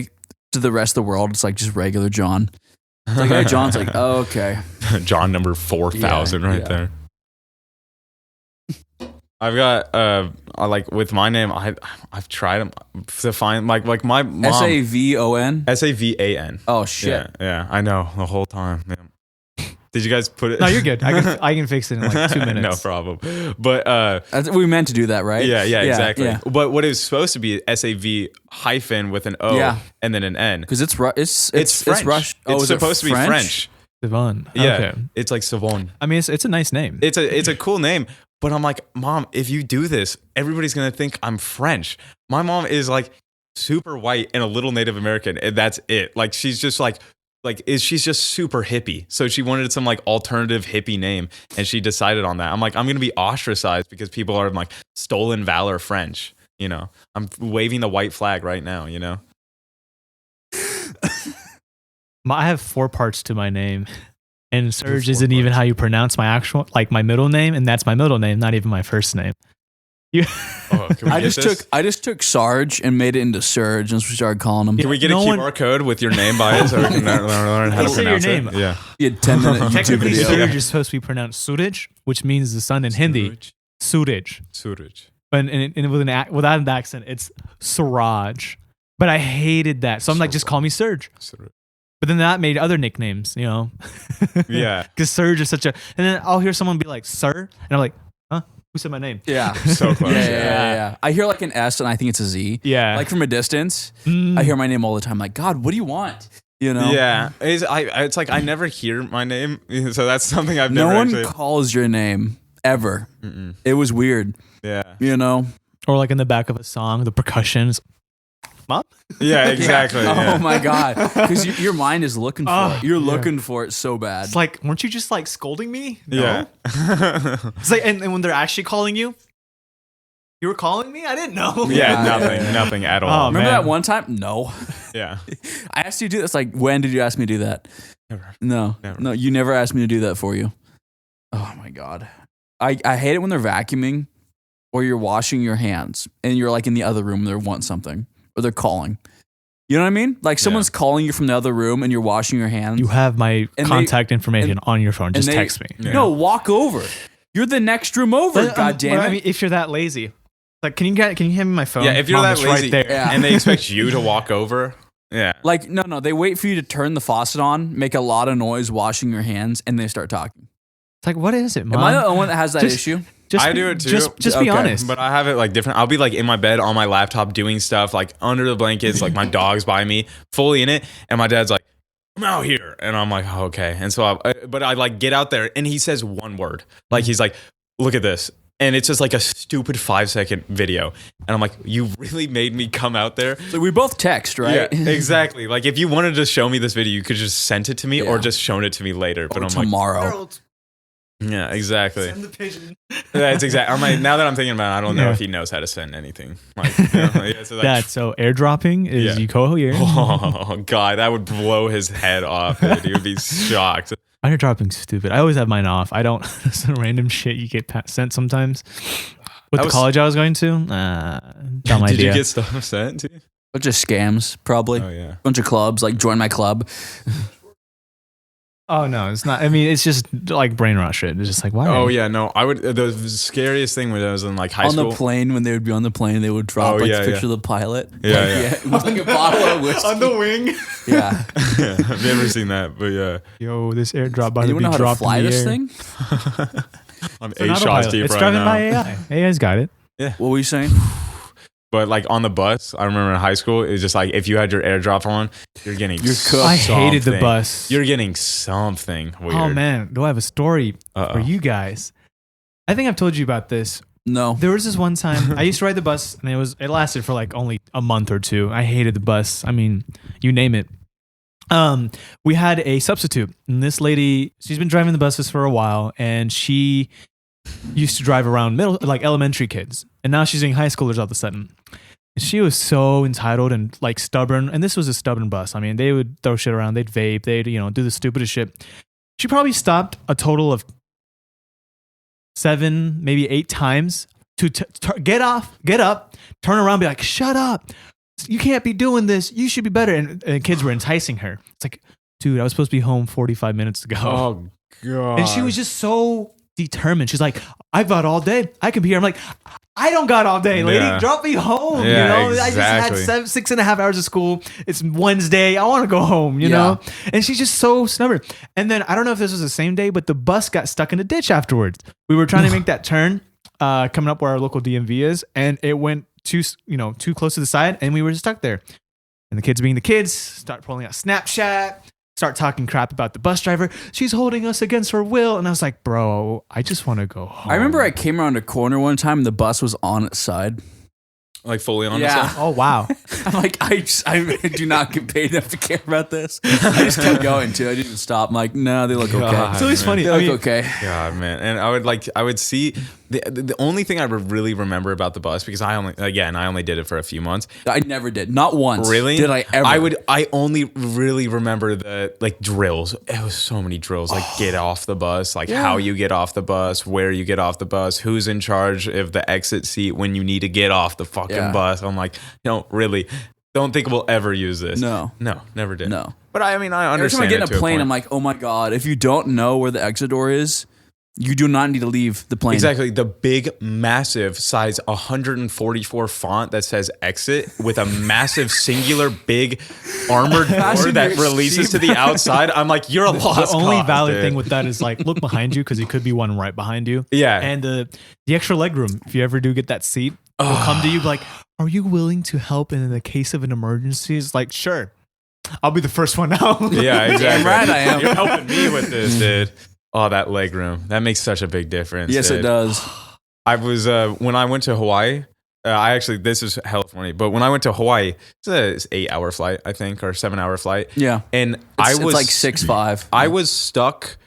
to the rest of the world, it's like just regular John. It's like, hey, John's like, oh, okay. John number 4,000 Yeah, right yeah. there. I've got I like with my name. I've tried to find like my mom. Savon. Savan. Oh shit. Yeah. I know the whole time. Yeah. Did you guys put it? No, you're good. I can fix it in like 2 minutes. No problem. But We meant to do that, right? yeah, exactly. Yeah. But what it was supposed to be SAV hyphen with an O Yeah. and then an N. Because it's French. It's Rush. Oh, It's is it supposed to be French. Savan. Yeah, Okay. it's like Savan. I mean, it's a nice name. It's a cool name, but I'm like, Mom, if you do this, everybody's gonna think I'm French. My mom is like super white and a little Native American, and that's it. Like she's just she's just super hippie. So she wanted some like alternative hippie name, and she decided on that. I'm like, I'm gonna be ostracized because people are like stolen valor French. I'm waving the white flag right now. I have 4 parts to my name. And Serge isn't even how you pronounce my actual, like my middle name, and that's my middle name, not even my first name. Can we I just took Sarge and made it into Surge, and we started calling him. Can we get a QR code with your name by it so we can learn how to Say your pronounce name. it? Yeah. You had 10-minute YouTube Technically, video. Surge is supposed to be pronounced Suraj, which means the sun in Hindi. Suraj. Suraj. And without an accent, it's Suraj. But I hated that. So I'm like, just call me Surge. But then that made other nicknames, you know? Yeah. Because Surge is such a. And then I'll hear someone be like, Sir. And I'm like, huh? Who said my name? Yeah. So close. Yeah. I hear like an S and I think it's a Z. Yeah. Like from a distance, I hear my name all the time. Like, God, what do you want? You know? Yeah. It's like I never hear my name. So that's something I've No never one actually. calls your name ever. It was weird. Yeah. You know? Or like in the back of a song, the percussions. Mom? Yeah, exactly. Oh my God. Because your mind is looking for it. You're looking for it so bad. It's like, weren't you just like scolding me? No. Yeah. It's like, and when they're actually calling you, you were calling me? I didn't know. Yeah, Yeah. nothing at all. Remember man. that one time? No. Yeah. I asked you to do this. Like, when did you ask me to do that? Never. No. Never. No, you never asked me to do that for you. Oh my God. I hate it when they're vacuuming or you're washing your hands and you're like in the other room, they want something or they're calling. You know what I mean? Like someone's calling you from the other room and you're washing your hands. You have my And contact information on your phone. Just text me. Yeah. No, walk over. You're the next room over. God damn it. I mean, if you're that lazy, like, can you hand me my phone? Yeah, if you're Mom, that it's lazy right there. Yeah. and they expect you to walk over. Yeah. Like, no, they wait for you to turn the faucet on, make a lot of noise washing your hands, and they start talking. It's like, what is it, Mom? Am I the only one that has that Just- issue? I do it too. Just be Okay. honest. But I have it like different. I'll be like in my bed on my laptop doing stuff like under the blankets, like my dog's by me, fully in it, and my dad's like, "I'm out here," and I'm like, oh, "Okay." And so, I like get out there, and he says one word, like he's like, "Look at this," and it's just like a stupid 5-second video, and I'm like, "You really made me come out there." So we both text, right? Yeah, exactly. Like if you wanted to show me this video, you could just sent it to me or Yeah. just shown it to me later. But Or I'm tomorrow. yeah, exactly. Send the pigeon. That's exactly. I'm like, now that I'm thinking about it, I don't know Yeah. if he knows how to send anything. Like, you know, yeah, so So airdropping is Yeah. you call here. oh god, that would blow his head off. Dude. He would be shocked. Airdropping's stupid. I always have mine off. I don't. Some random shit you get sent sometimes. With That the was- college I was going to, dumb Did idea. you get stuff sent to you? Bunch of scams, probably. Oh yeah. Bunch of clubs, like join my club. Oh no, it's not. I mean, it's just like brain rot shit. It's just like, why? Oh yeah. No, I would. The scariest thing when I was in like high On school. the plane, when they would be on the plane, they would drop Oh, like yeah, a picture yeah. of the pilot. Yeah, Like, yeah. It was like a bottle of whiskey. On the wing. Yeah. I've never seen that, but yeah. Yo, this airdrop about to Anyone be know how to dropped fly in the this air. thing? I'm It's 8 an shots autopilot. deep It's right driving now. by AI. AI's got it. What were you saying? But like on the bus, I remember in high school, it was just like if you had your airdrop on, you're getting You're cooked. I hated the something. bus. You're getting something weird. Oh man, do I have a story Uh-oh. for you guys? I think I've told you about this. No. There was this one time I used to ride the bus, and it lasted for like only a month or two. I hated the bus. I mean, you name it. We had a substitute, and this lady, she's been driving the buses for a while, and she used to drive around elementary kids, and now she's doing high schoolers all of a sudden. And she was so entitled and like stubborn, and this was a stubborn bus. I mean, they would throw shit around, they'd vape, they'd do the stupidest shit. She probably stopped a total of 7, maybe 8 times to get up, turn around, be like, "Shut up! You can't be doing this. You should be better." And kids were enticing her. It's like, dude, I was supposed to be home 45 minutes ago. Oh god. And she was just so determined. She's like, "I've got all day. I can be here." I'm like, "I don't got all day, lady. Yeah. Drop me home." Yeah, I just had exactly. 6.5 hours of school. It's Wednesday. I want to go home, you know? And she's just so stubborn. And then I don't know if this was the same day, but the bus got stuck in a ditch afterwards. We were trying to make that turn coming up where our local DMV is, and it went too close to the side, and we were just stuck there. And the kids being the kids, start pulling out Snapchat, start talking crap about the bus driver. She's holding us against her will. And I was like, bro, I just want to go home. I remember I came around a corner one time and the bus was on its side. like fully on Yeah. itself. Oh, wow. I'm like, I do not get paid enough to care about this. I just kept going too. I didn't stop. I'm like, no, they look okay. God. It's always funny. They I look mean, okay. God, man. And I would see the only thing I really remember about the bus, because I only did it for a few months. I never did. Not once. Really? Did I ever? I only really remember the like drills. It was so many drills. Like get off the bus, like how you get off the bus, where you get off the bus, who's in charge of the exit seat when you need to get off the fucking bus. I'm like, no, really. Don't think we'll ever use this. No, never did. No. But I mean, I understand. Every time I get in a plane, I'm like, oh my God, if you don't know where the exit door is, you do not need to leave the plane. Exactly. The big, massive size 144 font that says exit with a massive, singular, big armored door that releases to the outside. I'm like, you're a lost The only cause, valid dude. thing with that is like, look behind you because it could be one right behind you. Yeah. And the extra leg room, if you ever do get that seat, will come to you like, are you willing to help in the case of an emergency? It's like, sure. I'll be the first one out. Yeah, exactly. Right, I am. You're helping me with this, dude. Oh, that leg room. That makes such a big difference. Yes, dude. it does. I was, when I went to Hawaii, this is hella funny, but when I went to Hawaii, it's an 8-hour flight, I think, or 7-hour flight. Yeah. And It's like 6'5". I was stuck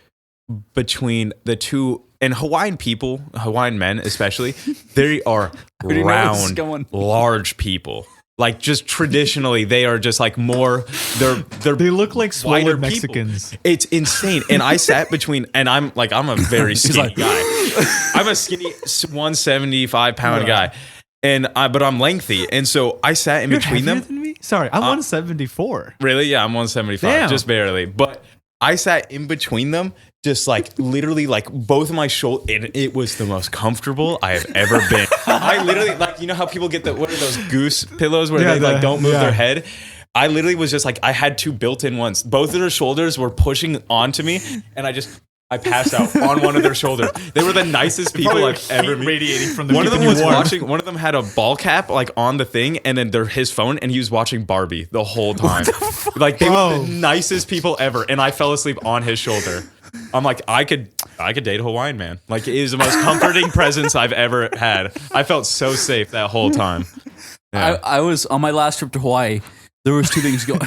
between the two, and Hawaiian people, Hawaiian men especially, they are already know where this is round, going. large people. Like just traditionally, they are just like more. They look like wider swollen Mexicans. People. It's insane. And I sat between, and I'm a very skinny guy. I'm a skinny 175-pound guy, but I'm lengthy, and so I sat in between them. Than me? Sorry, I'm 174. Really? Yeah, I'm 175, Damn. just barely. But I sat in between them, just like literally like both of my shoulders, and it was the most comfortable I have ever been. I literally, like, you know how people get what are those goose pillows where they like don't move their head? I literally was just like, I had two built-in ones. Both of their shoulders were pushing onto me, and I passed out on one of their shoulders. They were the nicest people I've ever met. Radiating from the One of them was warm. watching. One of them had a ball cap like on the thing, and then his phone, and he was watching Barbie the whole time. Like they were the nicest people ever, and I fell asleep on his shoulder. I'm like, I could date a Hawaiian man. Like it is the most comforting presence I've ever had. I felt so safe that whole time. Yeah. I was on my last trip to Hawaii. There was two things going.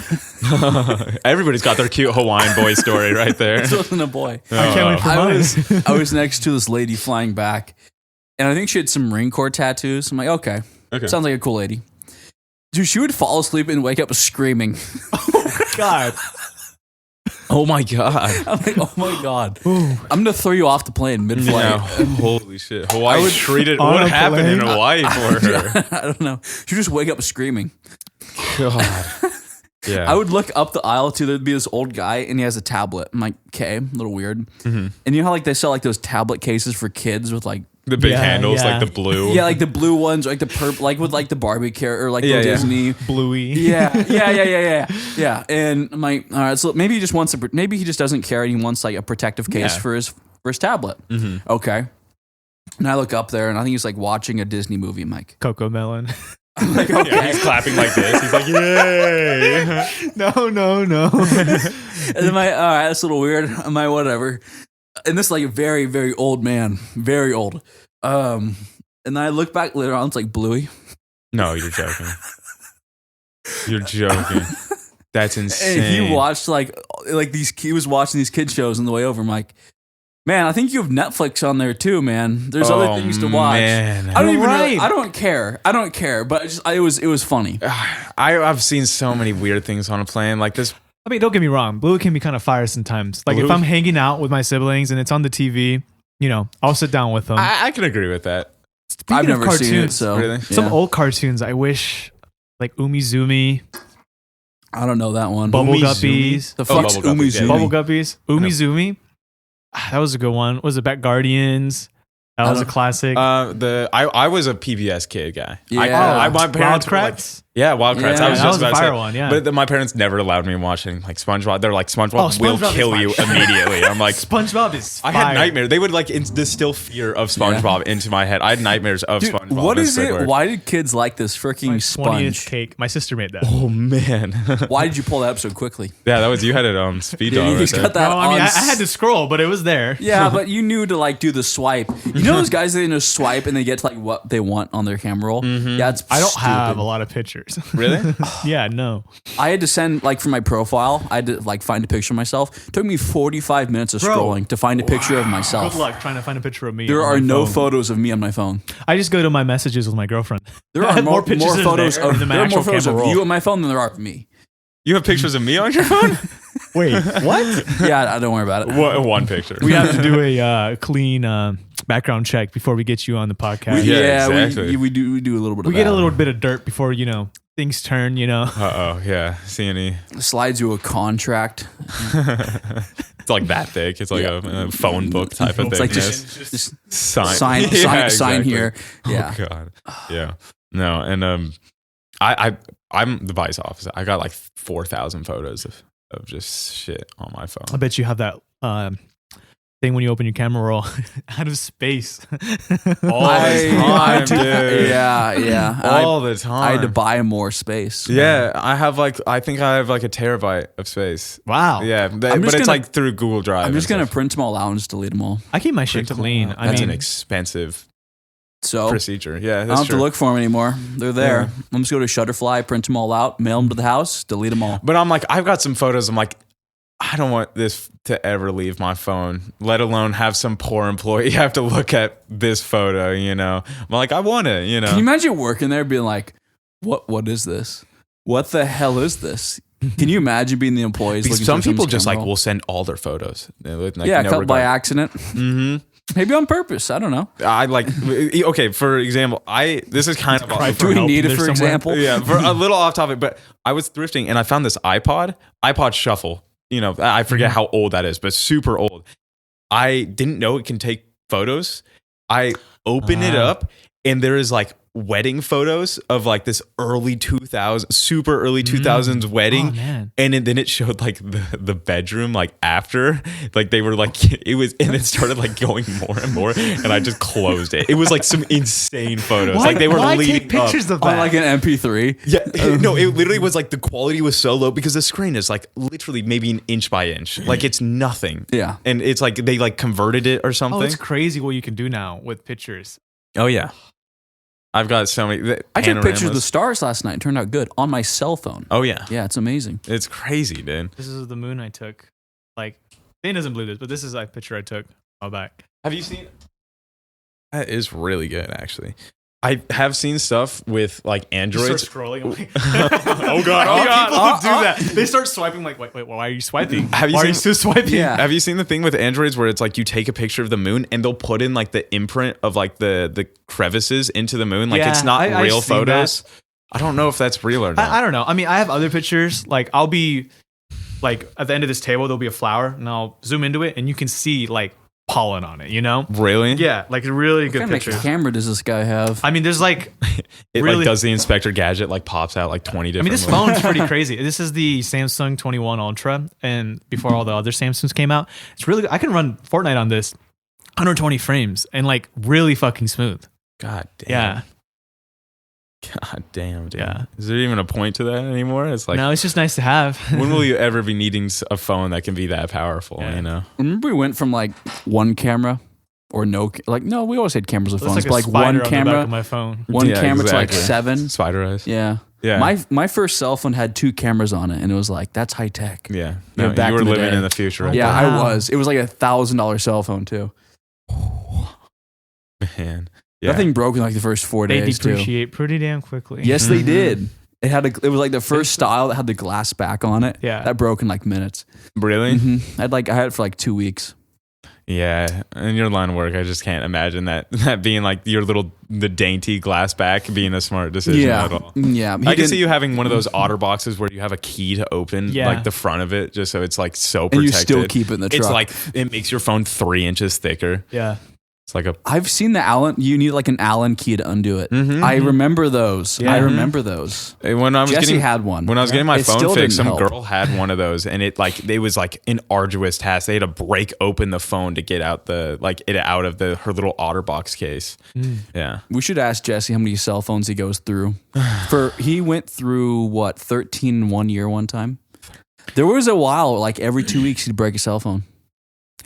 Everybody's got their cute Hawaiian boy story right there. This wasn't a boy. I can't wait for mine. I was next to this lady flying back, and I think she had some Marine Corps tattoos. I'm like, okay. Sounds like a cool lady. Dude, she would fall asleep and wake up screaming. God. Oh my God. I'm like, oh my God. I'm going to throw you off the plane mid-flight. Yeah. Holy shit. Hawaii treated, on what a happened in plane? Hawaii for her? I don't know. She would just wake up screaming. God. Yeah. I would look up the aisle too. There'd be this old guy and he has a tablet. I'm like, okay, a little weird. Mm-hmm. And you know how like they sell like those tablet cases for kids with like the big handles, yeah. like the blue. yeah, like the blue ones, or like the purple, like with like the Barbie character, or like the Disney. Bluey. Yeah. And I'm like, all right, so maybe he just wants maybe he just doesn't care and he wants like a protective case for his tablet. Mm-hmm. Okay. And I look up there and I think he's like watching a Disney movie. I'm like, Coco Melon. I'm like, okay. Yeah, he's clapping like this. He's like, yay. No. And then all right, that's a little weird. I'm like, whatever. And this like a very, very old man, very old. And then I look back later on, it's like Bluey. No, you're joking. You're joking. That's insane. And he watched like these. He was watching these kid shows on the way over. I'm like, man, I think you have Netflix on there too, man. There's other things to watch. Man. I don't even. Right. I don't care. But it was funny. I've seen so many weird things on a plane like this. I mean, don't get me wrong. Bluey can be kind of fire sometimes. Like Bluey? if I'm hanging out with my siblings and it's on the TV, you know, I'll sit down with them. I can agree with that. Speaking I've of never seen it, cartoons, so Really? some yeah. old cartoons I wish, like Umizoomi, I don't know that one. Bubble Umizoomi? Guppies. The fuck's Bubble Guppies, yeah. Umizoomi? Bubble Guppies. Umizoomi. That was a good one. Was it Back Guardians? That was a classic. I was a PBS kid guy. Yeah. My parents were like, Wildcrats. yeah, Wildcrats. Yeah, I was that just was a about to fire say. one, yeah. But my parents never allowed me watching like SpongeBob. They're like, SpongeBob Oh, will SpongeBob is kill fire. you immediately. I'm like, SpongeBob is I fire. had nightmares. They would like distill fear of SpongeBob into my head. I had nightmares of Dude, SpongeBob. what and is it? Squidward. Why did kids like this freaking My 20-inch sponge? cake. My sister made that. Oh man. Why did you pull that up so quickly? Yeah, that was you had it on speed dial. He's Right got there. that No, I mean, on I had to scroll, but it was there. Yeah, but you knew to like do the swipe. You know those guys that just swipe and they get to like what they want on their camera roll? Yeah, it's I don't stupid. have a lot of pictures. pictures. Really? Yeah, no. I had to send, like, for my profile, I had to, like, find a picture of myself. It took me 45 minutes of Bro. scrolling to find a picture of myself. Good luck trying to find a picture of me. There on are my no phone. photos of me on my phone. I just go to my messages with my girlfriend. There I are have more pictures in photos there of than my there are more actual photos of camera roll. you on my phone than there are of me. You have pictures of me on your phone? Wait, what? Yeah, don't worry about it. One picture. We have to do a clean background check before we get you on the podcast. Yeah, exactly. we do a little bit of We that. get a little bit of dirt before, things turn, Yeah. See any? Slides you a contract. It's like that thick. It's like a phone book type of It's thing. like Yes. just sign, sign Yeah, sign exactly. here. Yeah. Oh God. Yeah. No, and I'm the vice opposite. I got like 4,000 photos of just shit on my I phone. bet you have that thing when you open your camera roll out of space. All the time, dude. Yeah. All the time. I had to buy more space. Yeah, I think I have like a terabyte of space. Wow. Yeah, just but it's gonna- like through Google Drive. I'm just and gonna stuff. print them all out and just delete them all. I keep my shit Print them clean. all. I That's mean, an expensive So procedure. Yeah, I don't that's have true. to look for them anymore. They're there. Yeah. I'm just go to Shutterfly, print them all out, mail them to the house, delete them all. But I'm like, I've got some photos. I'm like, I don't want this to ever leave my phone, let alone have some poor employee have to look at this photo, I'm like, I want it, Can you imagine working there being like, what is this? What the hell is this? Can you imagine being the employees? Because looking some through people someone's just like camera roll? will send all their photos. Like, yeah, no cut by regard. accident. Mhm. Maybe on purpose. I don't know. I like, okay, for example, this is kind of Cry Do we help need it there for somewhere. example? yeah, for a little off topic, but I was thrifting and I found this iPod Shuffle. I forget how old that is, but super old. I didn't know it can take photos. I open it up and there is like wedding photos of like this early 2000s, super early 2000s wedding. Oh, man. And then it showed like the bedroom like after, like they were like, it was, and it started like going more and more and I just closed it. It was like some insane photos. Why, like they were why leading take pictures up. of that? On like an MP3. Yeah, no, it literally was like the quality was so low because the screen is like literally maybe an inch by inch. Like it's nothing. Yeah. And it's like they like converted it or Oh, something. it's crazy what you can do now with pictures. Oh, yeah. I've got so many. I took pictures of the panoramas. stars last night. It turned out good on my cell phone. Oh, yeah. Yeah, it's amazing. It's crazy, dude. This is the moon I took. Like, Dane doesn't believe this, but this is a picture I took a while back. Have you seen? That is really good, actually. I have seen stuff with like You Androids. start scrolling. I'm like, Oh, God. People do that. They start swiping. Like, wait, why are you swiping? Have you why are you seen- still swiping? Yeah. Have you seen the thing with Androids where it's like you take a picture of the moon and they'll put in like the imprint of like the crevices into the moon? Like Yeah, it's not I've real seen photos. I don't know if that's real or not. I don't know. I mean, I have other pictures. Like, I'll be like at the end of this table, there'll be a flower, and I'll zoom into it, and you can see like pollen on it. Really? Yeah, like really What good kind of pictures. camera does this guy have? I mean, there's like, It really. like does the Inspector Gadget like pops out like 20 I different mean, this ways. phone's pretty crazy. This is the Samsung 21 Ultra, and before all the other Samsungs came out, it's really. I can run Fortnite on this, 120 frames, and like really fucking smooth. God damn. Yeah. God damn, dude. Yeah. Is there even a point to that anymore? It's like, No, it's just nice to have. when will you ever be needing a phone that can be that powerful, Yeah. Remember we went from like one camera or no, no, we always had cameras with It's phones, like a but like spider one on the back camera, of my phone. one Yeah, camera to like exactly. 7. Spider eyes. Yeah. Yeah. My first cell phone had 2 cameras on it, and it was like, that's high tech. Yeah. Yeah, No, back you were in the living day. in the future. Right Yeah, Wow. I was. It was like $1,000 cell phone too. there. Man. Yeah. That thing broke in like the first 4 They days too. depreciate pretty damn quickly. Yes, they Mhm. did. It was like the first style that had the glass back on it. Yeah. That broke in like minutes. Really? I had it for like 2 weeks. Yeah. In your line of work, I just can't imagine that being like the dainty glass back being a smart decision Yeah. at all. Yeah. I can see you having one of those otter boxes where you have a key to open Yeah. like the front of it just so it's like so and protected. you still keep it in the truck. It's like it makes your phone 3 inches thicker. Yeah. It's like a I've seen the Allen. You need like an Allen key to undo it. Mhm. I remember those. Yeah. I remember those. when I was Jesse getting had one. when I was getting my It phone still fixed, didn't some help. girl had one of those, and it was like an arduous task. They had to break open the phone to get out it out of her little OtterBox case. Yeah, We should ask Jesse how many cell phones he goes through. He went through 13 in 1 year one time. There was a while like every 2 weeks he'd break a cell phone.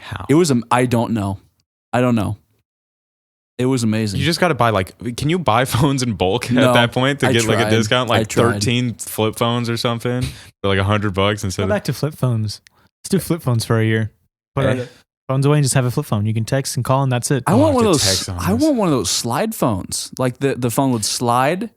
how? It was I don't know. It was amazing. You just got to buy can you buy phones in bulk No, at that point to I get like a tried. discount? I Like tried. 13 flip phones or something for like $100 Go instead of. back to flip phones. Let's do flip phones for a year. Put Eh? our phones away and just have a flip phone. You can text and call, and that's it. I want I one of have to those. text on I this. want one of those slide phones. Like the phone would slide,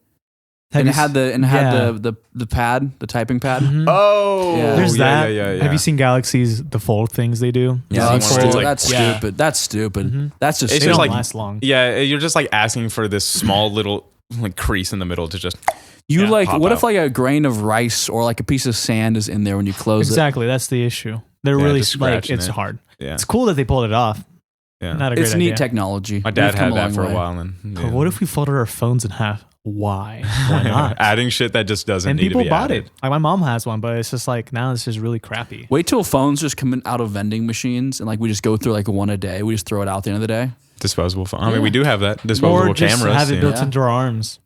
Have and you it had the pad, the typing pad. Mhm. Oh, Yeah. There's that. Yeah. Have you seen Galaxy's the fold things they do? Yeah, Yeah, that's, one where it's like- that's Yeah. stupid. That's stupid. Mhm. That's just. They It's don't just like- last long. Yeah, you're just like asking for this small little like crease in the middle to just. You Yeah, like pop what if out. like a grain of rice or like a piece of sand is in there when you close Exactly. That's the issue. They're Yeah, really just like scratching it's it. hard. Yeah, It's cool that they pulled it off. yeah. Not a it? great It's idea. neat technology. My dad We've come had a that long for a way. while, and But what if we folded our phones in half? Why? Why not? adding shit that just doesn't And need people to be bought added. it. Like my mom has one, but it's just like now it's just really crappy. Wait till phones just come out of vending machines and like we just go through like one a day. We just throw it out at the end of the day. Disposable phone. I mean, Yeah. we do have that disposable Or just cameras. have it yeah. built Yeah. into our arms.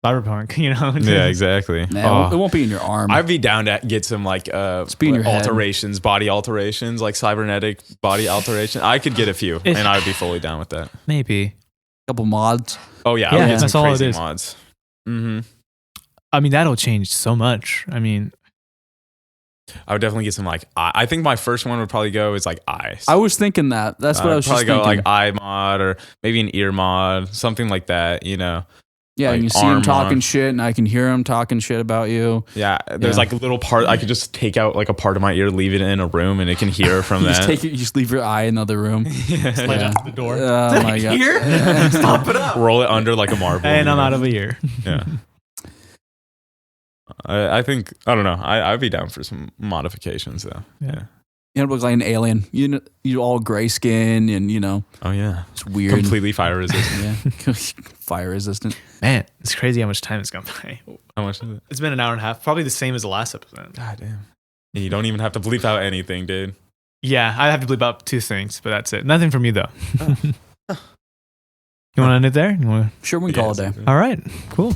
Cyberpunk, you know? Yeah, exactly. Nah, Oh. it won't be in your arm. I'd be down to get some like be in your head. alterations, body alterations, like cybernetic body alteration. I could get a few, If- and I would be fully down with that. Maybe. couple mods. Oh yeah, Yeah, I would get that's some all it crazy is. mods. Mm-hmm. I mean, that'll change so much. I mean, I would definitely get some like I think my first one would probably go is like eyes. I was thinking that. That's what I was probably just go thinking. like eye mod or maybe an ear mod, something like that. You know, yeah, like and you see him arm talking on. shit, and I can hear him talking shit about you. yeah. There's Yeah. like a little part I could just take out like a part of my ear, leave it in a room, and it can hear from You that. just take it. You just leave your eye in another room. like Yeah. the door. Oh my god. Here? Stop it up. Roll it under like a marble. And I'm you know? out of a year. Yeah. I think I don't know. I'd be down for some modifications though. Yeah. You look like an alien. You all gray skin, and Oh yeah. it's weird. Completely fire resistant. Yeah, fire resistant. Man, it's crazy how much time has gone by. How much is it? It's been an hour and a half. Probably the same as the last episode. God damn. And you don't even have to bleep out anything, dude. Yeah, I have to bleep out 2 things, but that's it. Nothing from you, though. You want to end it there? You wanna... Sure, we can call it a day. All right, cool.